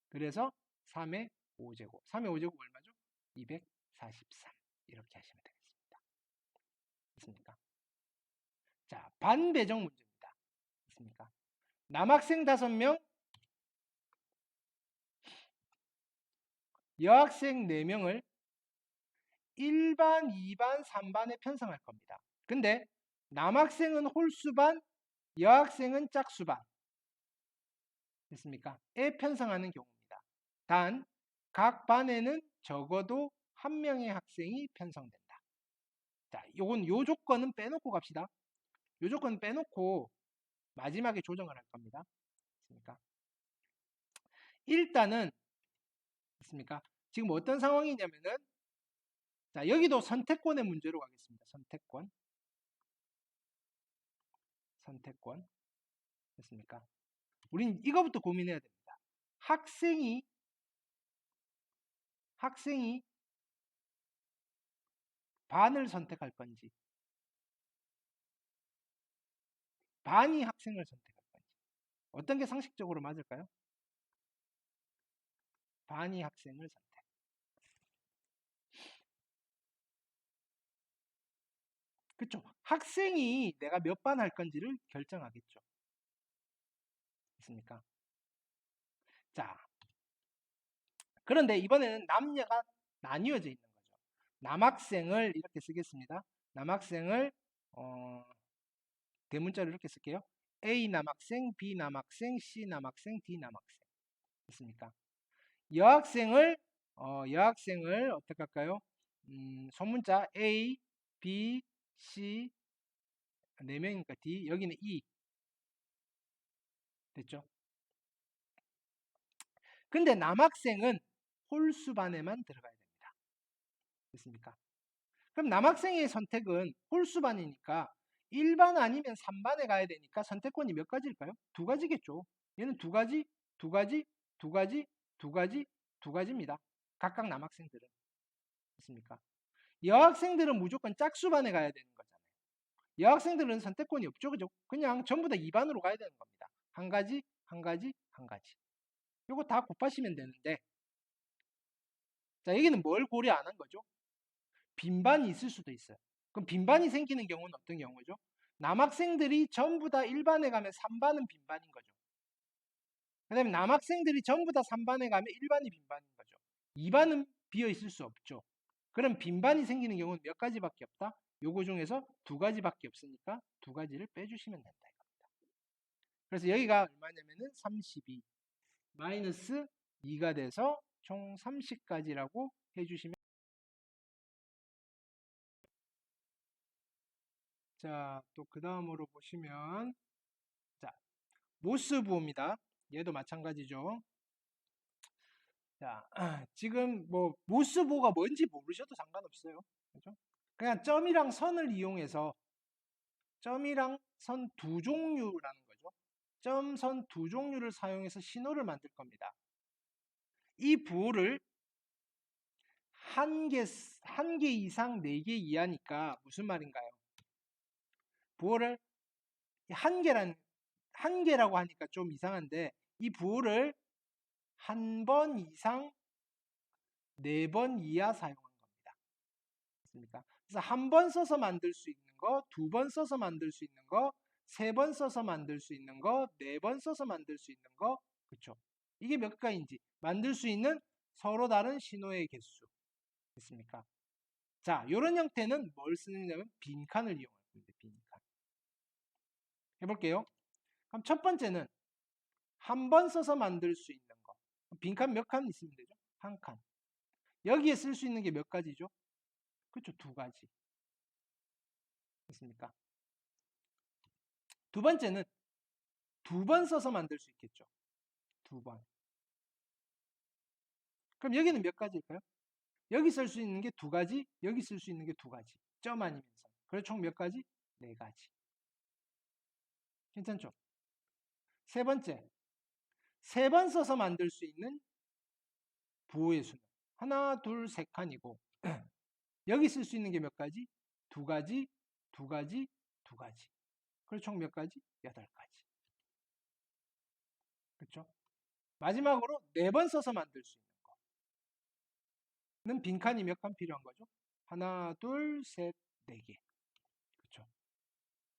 Speaker 1: 그래서 3의 5제곱. 3의 5제곱 얼마죠? 243. 이렇게 하시면 되겠습니다. 됐습니까? 자, 반배정 문제입니다. 됐습니까? 남학생 5명, 여학생 4명을 1반, 2반, 3반에 편성할 겁니다. 근데 남학생은 홀수반, 여학생은 짝수반. 됐습니까? 에 편성하는 경우입니다. 단, 각 반에는 적어도 1명의 학생이 편성된다. 자, 요 조건은 빼놓고 갑시다. 요 조건은 빼놓고 마지막에 조정을 할 겁니다. 됐습니까? 일단은, 됐습니까? 지금 어떤 상황이냐면은, 자, 여기도 선택권의 문제로 가겠습니다. 선택권. 됐습니까? 우린 이거부터 고민해야 됩니다. 학생이 반을 선택할 건지, 반이 학생을 선택할 건지. 어떤 게 상식적으로 맞을까요? 반이 학생을 선택. 그렇죠. 학생이 내가 몇 반 할 건지를 결정하겠죠. 됐습니까? 자, 그런데 이번에는 남녀가 나뉘어져 있는 거죠. 남학생을 이렇게 쓰겠습니다. 남학생을 대문자로 이렇게 쓸게요. A 남학생, B 남학생, C 남학생, D 남학생. 됐습니까? 여학생을 어떻게 할까요? 소문자 A, B, C 4명이니까 D, 여기는 E. 됐죠? 근데 남학생은 홀수반에만 들어가야 됩니다. 됐습니까? 그럼 남학생의 선택은 홀수반이니까 1반 아니면 3반에 가야 되니까 선택권이 몇 가지일까요? 2가지겠죠. 얘는 2가지, 2가지, 2가지, 2가지, 2가지입니다. 각각 남학생들은. 됐습니까? 여학생들은 무조건 짝수반에 가야 되는 거잖아요. 여학생들은 선택권이 없죠. 그죠? 그냥 전부 다 2반으로 가야 되는 겁니다. 한 가지, 한 가지, 한 가지. 요거 다 곱하시면 되는데, 자, 여기는 뭘 고려 안 한 거죠? 빈반이 있을 수도 있어요. 그럼 빈반이 생기는 경우는 어떤 경우죠? 남학생들이 전부 다 1반에 가면 3반은 빈반인 거죠. 그 다음에 남학생들이 전부 다 3반에 가면 1반이 빈반인 거죠. 2반은 비어 있을 수 없죠. 그럼 빈반이 생기는 경우는 몇 가지밖에 없다? 요거 중에서 두 가지밖에 없으니까 두 가지를 빼주시면 된다 이겁니다. 그래서 여기가 얼마냐면은 32 마이너스 2가 돼서 총 30까지라고 해주시면. 자, 또 그 다음으로 보시면, 자, 모스부호입니다. 얘도 마찬가지죠. 자, 지금 뭐 모스부호가 뭔지 모르셔도 상관없어요. 그죠? 그냥 점이랑 선을 이용해서 점이랑 선 두 종류라는 거죠. 점, 선 두 종류를 사용해서 신호를 만들 겁니다. 이 부호를 한 개 이상 4개 이하니까 무슨 말인가요? 부호를 한 개라고 하니까 좀 이상한데, 이 부호를 한 번 이상 4번 이하 사용한 겁니다. 맞습니까? 그래서 한 번 써서 만들 수 있는 거, 두 번 써서 만들 수 있는 거, 3번 써서 만들 수 있는 거, 4번 써서 만들 수 있는 거, 그쵸? 이게 몇 가지인지 만들 수 있는 서로 다른 신호의 개수. 됐습니까? 자, 이런 형태는 뭘 쓰느냐면 빈칸을 이용할 겁니다. 빈칸. 해볼게요. 그럼 첫 번째는 한 번 써서 만들 수 있는 거. 빈칸 몇 칸 있으면 되죠? 한 칸. 여기에 쓸 수 있는 게 몇 가지죠? 그렇죠. 두 가지. 됐습니까? 두 번째는 두 번 써서 만들 수 있겠죠. 두 번. 그럼 여기는 몇 가지일까요? 여기 쓸 수 있는 게 두 가지, 여기 쓸 수 있는 게 두 가지. 점 아니면서. 그래서 총 몇 가지? 네 가지. 괜찮죠? 세 번째. 3번 써서 만들 수 있는 부호의 수는 하나, 둘, 세 칸이고 여기 쓸 수 있는 게 몇 가지? 두 가지, 두 가지, 두 가지. 그래서 총 몇 가지? 8가지. 그렇죠? 마지막으로 4번 써서 만들 수 있는 거는 빈칸이 몇 칸 필요한 거죠? 하나, 둘, 셋, 4개. 그렇죠?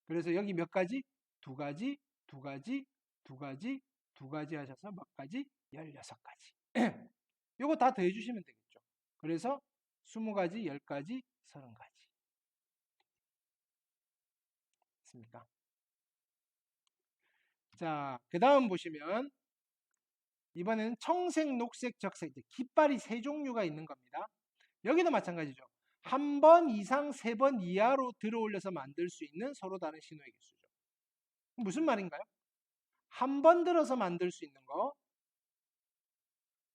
Speaker 1: 그래서 여기 몇 가지? 두 가지, 두 가지, 두 가지, 두 가지 하셔서 몇 가지? 16가지. 요거 다 더해 주시면 되겠죠. 그래서 20가지, 10가지, 30가지. 있습니까? 자, 그 다음 보시면 이번에는 청색, 녹색, 적색, 깃발이 세 종류가 있는 겁니다. 여기도 마찬가지죠. 한 번 이상 3번 이하로 들어 올려서 만들 수 있는 서로 다른 신호의 개수죠. 무슨 말인가요? 한 번 들어서 만들 수 있는 거,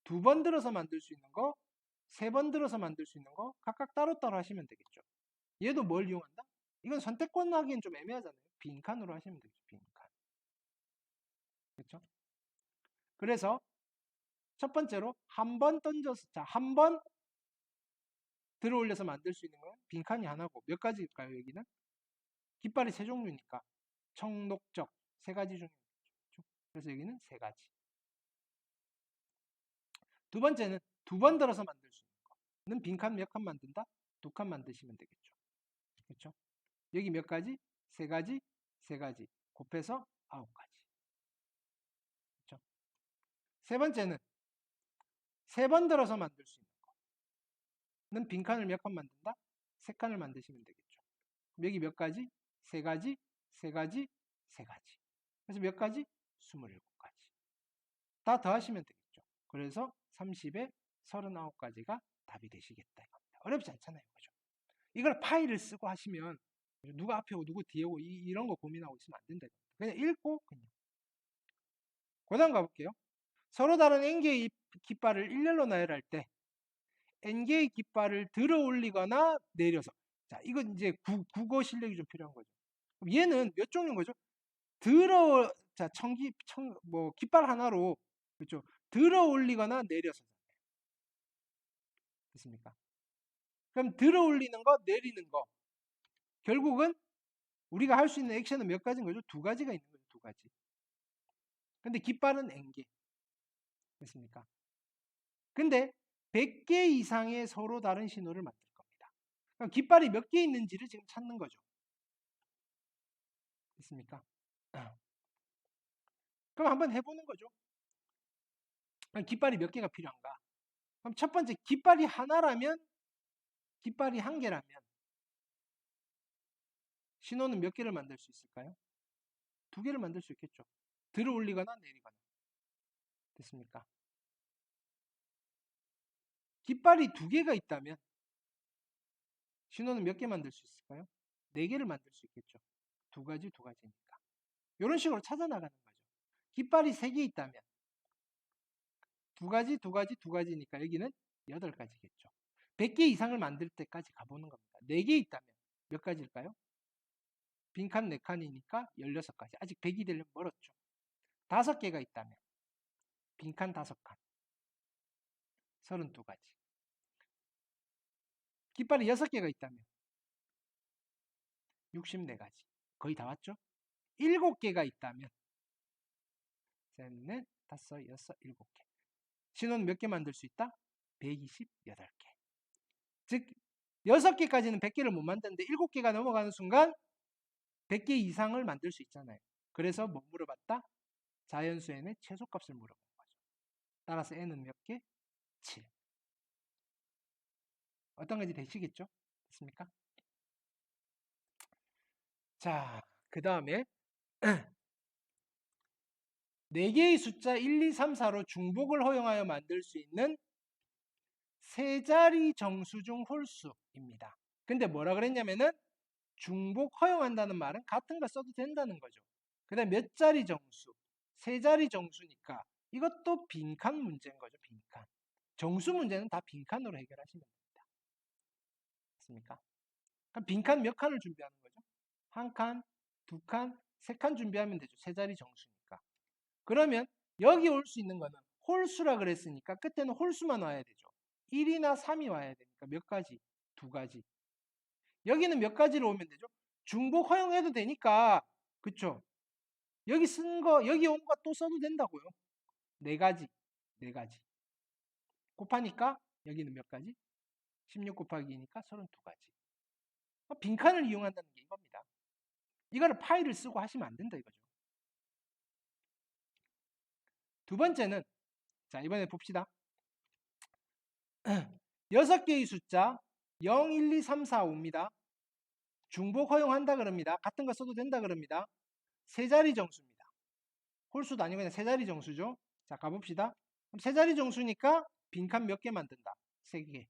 Speaker 1: 두 번 들어서 만들 수 있는 거, 3번 들어서 만들 수 있는 거 각각 따로따로 하시면 되겠죠. 얘도 뭘 이용한다? 이건 선택권 하기엔 좀 애매하잖아요. 빈칸으로 하시면 되죠. 빈칸. 그렇죠? 그래서 첫 번째로 한 번 던져서, 자, 한 번 들어 올려서 만들 수 있는 건 빈칸이 하나고 몇 가지일까요, 여기는? 깃발이 세 종류니까 청록적 세 가지 중에 있죠. 그래서 여기는 세 가지. 두 번째는 두 번 들어서 만들 수 있는 거는 빈칸 몇 칸 만든다? 2칸 만드시면 되겠죠. 그렇죠? 여기 몇 가지? 세 가지, 세 가지. 곱해서 9가지. 그렇죠? 세 번째는 세 번 들어서 만들 수 있는 거는 빈칸을 몇 칸 만든다? 3칸을 만드시면 되겠죠. 여기 몇 가지? 세 가지, 세 가지, 세 가지. 그래서 몇 가지? 27가지. 다 더하시면 되겠죠. 그래서 30에 39가지가 답이 되시겠다 이겁니다. 어렵지 않잖아요. 그죠? 이걸 파일을 쓰고 하시면 누가 앞에 오고 누구 뒤에 오고 이런 거 고민하고 있으면 안 된다. 그냥 읽고 그냥. 그 다음 가볼게요. 서로 다른 n개의 깃발을 일렬로 나열할 때 n개의 깃발을 들어 올리거나 내려서, 자, 이건 이제 국어 실력이 좀 필요한 거죠. 그럼 얘는 몇 종류인 거죠? 자, 깃발 하나로, 그렇죠? 들어 올리거나 내려서. 됐습니까? 그럼 들어 올리는 거, 내리는 거. 결국은 우리가 할 수 있는 액션은 몇 가지인 거죠? 두 가지가 있는 거죠. 두 가지. 근데 깃발은 N개. 됐습니까? 근데 100개 이상의 서로 다른 신호를 만들 겁니다. 그럼 깃발이 몇 개 있는지를 지금 찾는 거죠. 됐습니까? 그럼 한번 해보는 거죠. 그럼 깃발이 몇 개가 필요한가? 그럼 첫 번째, 깃발이 하나라면, 깃발이 한 개라면 신호는 몇 개를 만들 수 있을까요? 두 개를 만들 수 있겠죠. 들어 올리거나 내리거나. 됐습니까? 깃발이 두 개가 있다면 신호는 몇 개 만들 수 있을까요? 네 개를 만들 수 있겠죠. 두 가지니까. 이런 식으로 찾아나가는 거죠. 깃발이 세 개 있다면 두 가지니까 여기는 8가지겠죠. 100개 이상을 만들 때까지 가보는 겁니다. 4개 있다면 몇 가지일까요? 빈칸 4칸이니까 16가지. 아직 100이 되려면 멀었죠. 5개가 있다면 빈칸 5칸. 32가지. 깃발이 6개가 있다면 64가지. 거의 다 왔죠? 7개가 있다면 셋, 넷, 다섯, 여섯, 7개. 신호는 몇 개 만들 수 있다? 128개. 즉 6개까지는 100개를 못 만드는데 7개가 넘어가는 순간 100개 이상을 만들 수 있잖아요. 그래서 뭐 물어봤다? 자연수 n의 최소값을 물어본 거죠. 따라서 n은 몇 개? 7. 어떤 건지 되시겠죠? 됐습니까? 자, 그 다음에 4개의 숫자 1, 2, 3, 4로 중복을 허용하여 만들 수 있는 세 자리 정수 중 홀수입니다. 근데 뭐라 그랬냐면은 중복 허용한다는 말은 같은 거 써도 된다는 거죠. 그 다음에 몇 자리 정수? 세 자리 정수니까 이것도 빈칸 문제인 거죠. 빈칸. 정수 문제는 다 빈칸으로 해결하시면 됩니다. 맞습니까? 그럼 빈칸 몇 칸을 준비하는 거죠? 한 칸, 두 칸, 세 칸 준비하면 되죠. 세 자리 정수니까. 그러면 여기 올 수 있는 거는 홀수라 그랬으니까 끝에는 홀수만 와야 되죠. 1이나 3이 와야 되니까 몇 가지? 두 가지. 여기는 몇 가지로 오면 되죠? 중복 허용해도 되니까 그쵸? 여기 쓴 거, 여기 온 거 또 써도 된다고요. 4가지, 4가지. 곱하니까 여기는 몇 가지? 16 곱하기 2니까 32가지. 빈칸을 이용한다는 게 이겁니다. 이거를 파일을 쓰고 하시면 안 된다 이거죠. 두 번째는 자 이번에 봅시다. 6개의 숫자 0, 1, 2, 3, 4, 5입니다. 중복 허용한다 그럽니다. 같은 거 써도 된다 그럽니다. 세 자리 정수입니다. 홀수도 아니고 그냥 세 자리 정수죠. 자 가봅시다. 그럼 세 자리 정수니까 빈칸 몇 개 만든다? 3개.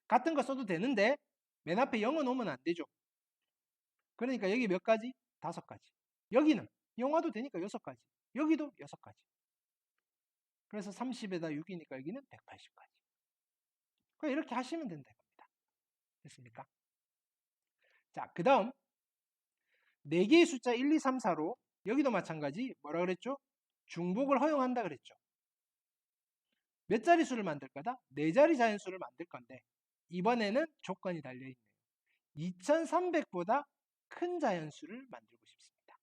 Speaker 1: 같은 거 써도 되는데 맨 앞에 0은 오면 안 되죠. 그러니까 여기 몇 가지? 5가지. 여기는 0 와도 되니까 6가지. 여기도 6가지. 그래서 30에다 6이니까 여기는 180가지. 그럼 이렇게 하시면 된다 이겁니다. 됐습니까? 자, 그 다음 4개의 숫자 1, 2, 3, 4로 여기도 마찬가지 뭐라 그랬죠? 중복을 허용한다 그랬죠. 몇 자리 수를 만들 거다? 4자리 자연수를 만들 건데 이번에는 조건이 달려있네요. 2300보다 큰 자연수를 만들고 싶습니다.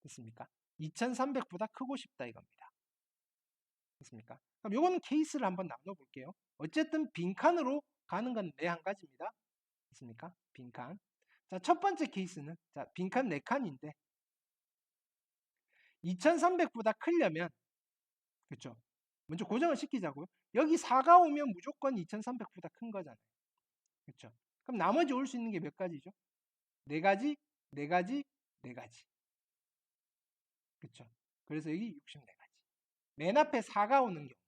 Speaker 1: 됐습니까? 2300보다 크고 싶다 이겁니다. 됐습니까? 그럼 요거는 케이스를 한번 나눠볼게요. 어쨌든 빈칸으로 가는 건 네 한 가지입니다. 됐습니까? 빈칸. 자, 첫 번째 케이스는 자, 빈칸 4칸인데 2300보다 크려면 그렇죠? 먼저 고정을 시키자고요. 여기 4가 오면 무조건 2300보다 큰 거잖아요. 그렇죠? 그럼 나머지 올 수 있는 게 몇 가지죠? 4가지, 4가지, 4가지. 그렇죠? 그래서 여기 64가지. 맨 앞에 4가 오는 경우.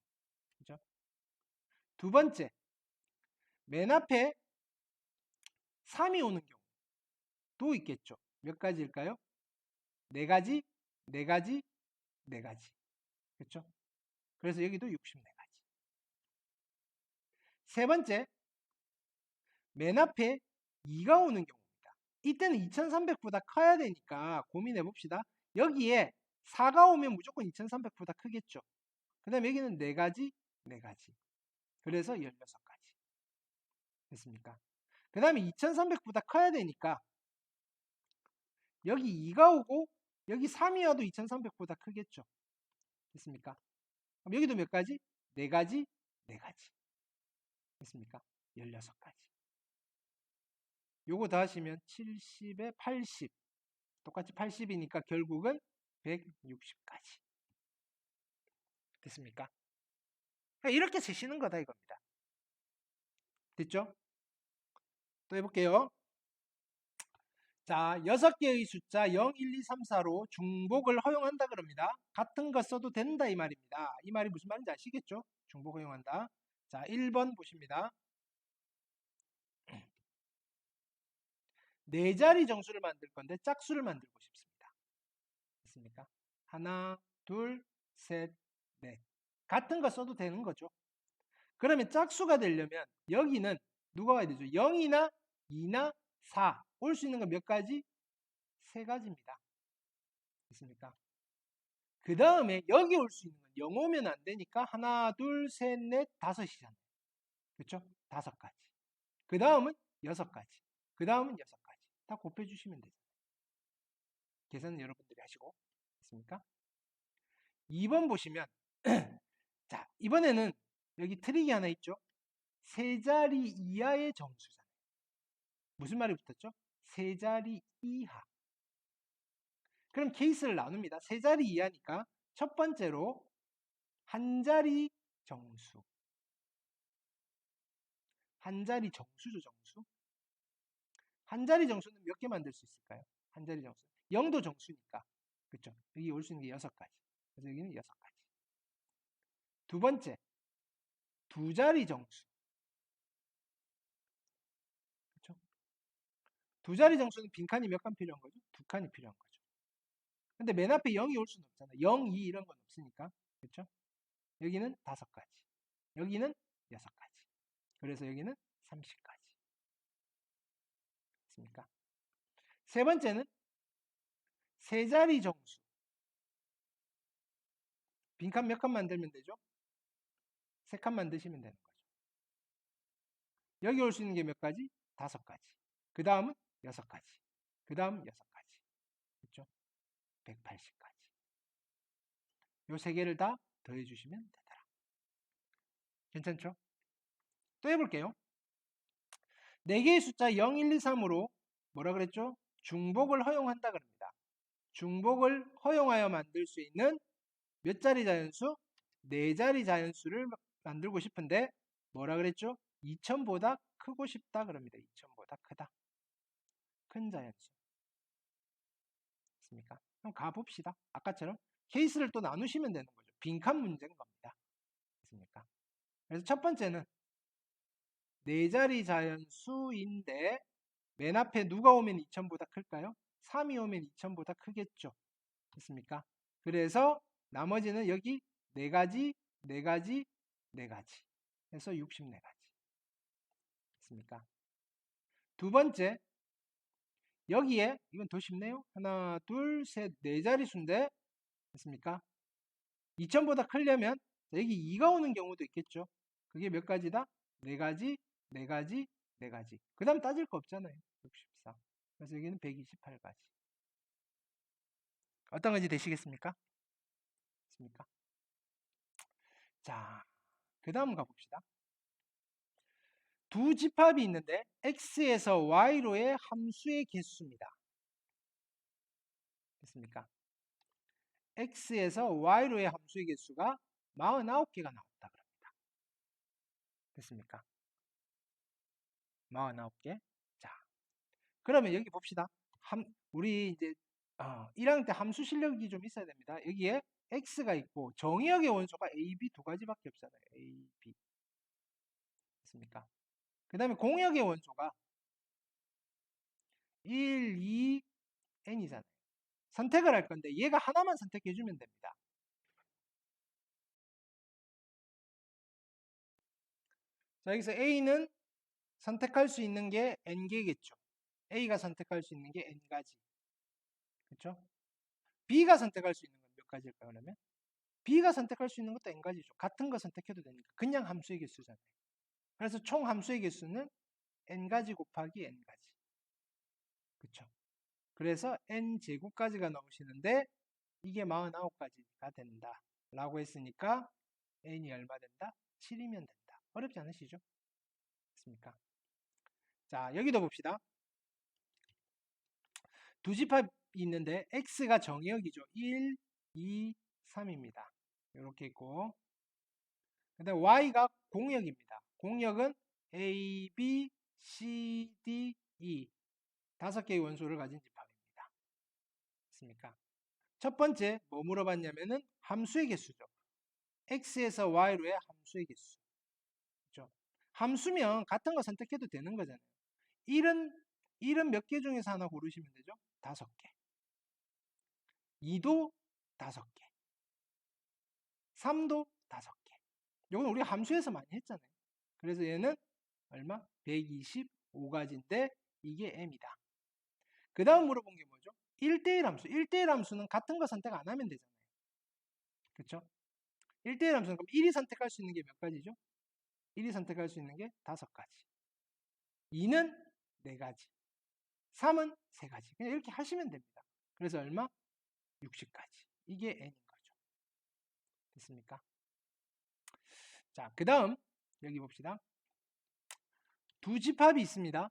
Speaker 1: 그렇죠? 두 번째, 맨 앞에 3이 오는 경우도 있겠죠. 몇 가지일까요? 4가지, 4가지, 4가지. 그렇죠? 그래서 여기도 64가지. 세 번째, 맨 앞에 2가 오는 경우입니다. 이때는 2300보다 커야 되니까 고민해 봅시다. 여기에 4가 오면 무조건 2300보다 크겠죠. 그 다음에 여기는 4가지, 4가지. 그래서 16가지. 됐습니까? 그 다음에 2300보다 커야 되니까 여기 2가 오고 여기 3이어도 2300보다 크겠죠. 됐습니까? 그럼 여기도 몇 가지? 4가지, 4가지. 됐습니까? 16가지. 요거 더하시면 70에 80. 똑같이 80이니까 결국은 160까지. 됐습니까? 이렇게 세시는 거다 이겁니다. 됐죠? 또 해볼게요. 자, 6개의 숫자 0, 1, 2, 3, 4로 중복을 허용한다 그럽니다. 같은 거 써도 된다 이 말입니다. 이 말이 무슨 말인지 아시겠죠? 중복 허용한다. 자, 1번 보십니다. 4자리 정수를 만들 건데 짝수를 만들고 싶습니다. 됐습니까? 하나, 둘, 셋, 넷. 같은 거 써도 되는 거죠. 그러면 짝수가 되려면 여기는 누가 와야 되죠? 0이나 2나 4. 올 수 있는 건 몇 가지? 3가지입니다. 됐습니까? 그 다음에 여기 올 수 있는 건 0 오면 안 되니까 하나, 둘, 셋, 넷, 5이잖아요. 그렇죠? 5가지. 그 다음은 6가지. 그 다음은 6가지. 다 곱해주시면 되잖아요. 계산은 여러분들이 하시고. 됐습니까? 2번 보시면 자, 이번에는 여기 트릭이 하나 있죠? 3자리 이하의 정수잖아요. 무슨 말이 붙었죠? 3자리 이하. 그럼 케이스를 나눕니다. 3자리 이하니까 첫 번째로 한 자리 정수. 한 자리 정수죠, 정수. 한 자리 정수는 몇 개 만들 수 있을까요? 한 자리 정수. 0도 정수니까. 그렇죠? 여기 올 수 있는 게 6가지. 그래서 여기는 6가지. 두 번째, 두 자리 정수. 그렇죠? 두 자리 정수는 빈칸이 몇 칸 필요한 거죠? 2칸이 필요한 거죠. 근데 맨 앞에 0이 올 수는 없잖아요. 0, 2 이런 건 없으니까. 그렇죠? 여기는 5가지. 여기는 6가지. 그래서 여기는 30가지. 됐습니까? 세 번째는 세 자리 정수. 빈칸 몇 칸 만들면 되죠? 3칸 만드시면 되는 거죠. 여기 올 수 있는 게 몇 가지? 5가지. 그 다음은 6가지. 그 다음 6가지. 그렇죠? 180가지. 요 세 개를 다 더해 주시면 되더라. 괜찮죠? 또 해볼게요. 4개의 숫자 0, 1, 2, 3으로 뭐라 그랬죠? 중복을 허용한다 그럽니다. 중복을 허용하여 만들 수 있는 몇 자리 자연수? 4자리 자연수를 만들고 싶은데 뭐라 그랬죠? 2000보다 크고 싶다 그럽니다. 2000보다 크다. 큰 자연수. 있습니까? 그럼 가봅시다. 아까처럼 케이스를 또 나누시면 되는 거죠. 빈칸 문제인 겁니다. 있습니까? 그래서 첫 번째는 4자리 자연수인데 맨 앞에 누가 오면 2000보다 클까요? 3이 오면 2000보다 크겠죠. 됐습니까? 그래서 나머지는 여기 4가지, 4가지, 4가지 해서 64가지. 됐습니까? 두 번째, 여기에 이건 더 쉽네요. 하나, 둘, 셋, 4자리수인데 됐습니까? 2000보다 크려면 여기 2가 오는 경우도 있겠죠. 그게 몇 가지다? 4가지, 4가지, 4가지. 그 다음 따질 거 없잖아요. 64. 그래서 여기는 128가지. 어떤 건지 되시겠습니까? 됐습니까? 자, 그 다음 가봅시다. 두 집합이 있는데 x에서 y로의 함수의 개수입니다. 됐습니까? x에서 y로의 함수의 개수가 49개가 나왔다 그럽니다. 됐습니까? 49개. 자, 그러면 여기 봅시다. 우리 이제 1학년 때 함수 실력이 좀 있어야 됩니다. 여기에 x가 있고 정의역의 원소가 a, b 2가지밖에 없잖아요. a, b. 됐습니까? 그 다음에 공역의 원소가 1, 2, n이잖아요. 선택을 할 건데 얘가 하나만 선택해 주면 됩니다. 자, 여기서 a는 선택할 수 있는 게 n개겠죠. a가 선택할 수 있는 게 n가지. 그렇죠? b가 선택할 수 있는 건 몇 가지일까요, 그러면? b가 선택할 수 있는 것도 n가지죠. 같은 거 선택해도 되니까. 그냥 함수의 개수잖아요. 그래서 총 함수의 개수는 n가지 곱하기 n가지. 그렇죠? 그래서 n제곱까지가 나오시는데 이게 49가지가 된다 라고 했으니까 n이 얼마 된다? 7이면 된다. 어렵지 않으시죠? 됐습니까? 자, 여기도 봅시다. 두 집합이 있는데 x가 정의역이죠. 1, 2, 3입니다. 이렇게 있고 그 다음에 y가 공역입니다. 공역은 a, b, c, d, e 5개의 원소를 가진 집합입니다. 됐습니까? 첫 번째 뭐 물어봤냐면은 함수의 개수죠. x에서 y로의 함수의 개수. 그렇죠? 함수면 같은 거 선택해도 되는 거잖아요. 1은 몇 개 중에서 하나 고르시면 되죠? 5개. 2도 5개. 3도 5개. 이건 우리가 함수에서 많이 했잖아요. 그래서 얘는 얼마? 125가지인데 이게 m이다. 그 다음 물어본 게 뭐죠? 1대1 함수. 1대1 함수는 같은 거 선택 안 하면 되잖아요. 그렇죠? 1대1 함수는 그럼 1이 선택할 수 있는 게 몇 가지죠? 1이 선택할 수 있는 게 5가지. 2는 4가지. 3은 3가지. 그냥 이렇게 하시면 됩니다. 그래서 얼마? 60가지. 이게 n인 거죠. 됐습니까? 자, 그 다음 여기 봅시다. 두 집합이 있습니다.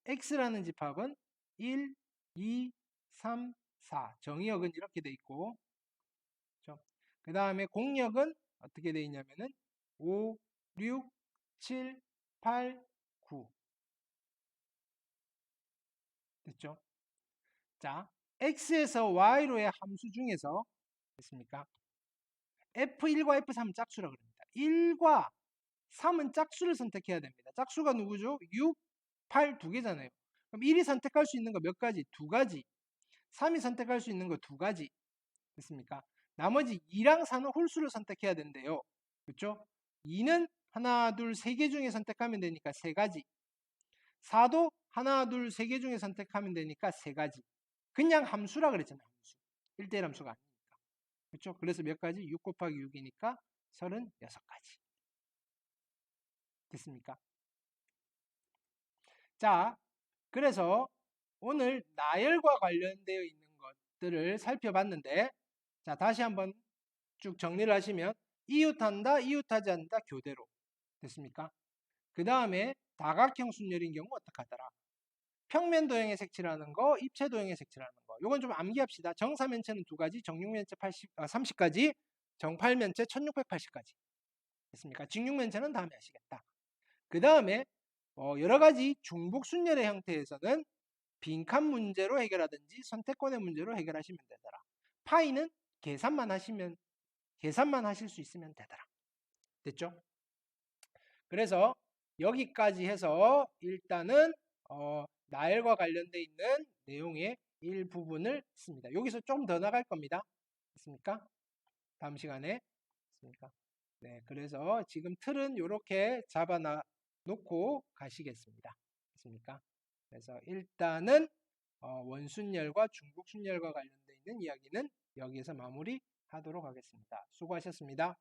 Speaker 1: x라는 집합은 1, 2, 3, 4. 정의역은 이렇게 돼 있고 그 다음에 공역은 어떻게 돼 있냐면은 5, 6, 7, 8, 9 됐죠? 자, x에서 y로의 함수 중에서 됐습니까? f1과 f3은 짝수라 그럽니다. 1과 3은 짝수를 선택해야 됩니다. 짝수가 누구죠? 6, 8 두 개잖아요. 그럼 1이 선택할 수 있는 거 몇 가지? 2가지. 3이 선택할 수 있는 거 2가지. 됐습니까? 나머지 2랑 4는 홀수를 선택해야 된대요. 그렇죠? 2는 하나, 둘, 세 개 중에 선택하면 되니까 3가지. 4도 하나, 둘, 세 개 중에 선택하면 되니까 3가지. 그냥 함수라 그랬잖아요. 함수. 1대1 함수가 아니니까. 그렇죠? 그래서 몇 가지? 6 곱하기 6이니까 36가지. 됐습니까? 자, 그래서 오늘 나열과 관련되어 있는 것들을 살펴봤는데 자, 다시 한번 쭉 정리를 하시면 이웃한다, 이웃하지 않는다, 교대로. 됐습니까? 그 다음에 다각형 순열인 경우 어떻게 하더라? 평면 도형의 색칠하는 거, 입체 도형의 색칠하는 거. 요건 좀 암기합시다. 정사면체는 2가지, 정육면체 30가지, 정팔면체 1680가지. 됐습니까? 직육면체는 다음에 하시겠다. 그 다음에 여러 가지 중복 순열의 형태에서는 빈칸 문제로 해결하든지 선택권의 문제로 해결하시면 되더라. 파이는 계산만 하실 수 있으면 되더라. 됐죠? 그래서 여기까지 해서 일단은 나열과 관련되어 있는 내용의 일부분을 씁니다. 여기서 좀 더 나갈 겁니다. 됐습니까? 다음 시간에. 됐습니까? 네, 그래서 지금 틀은 이렇게 잡아 놓고 가시겠습니다. 됐습니까? 그래서 일단은 원순열과 중복순열과 관련되어 있는 이야기는 여기에서 마무리하도록 하겠습니다. 수고하셨습니다.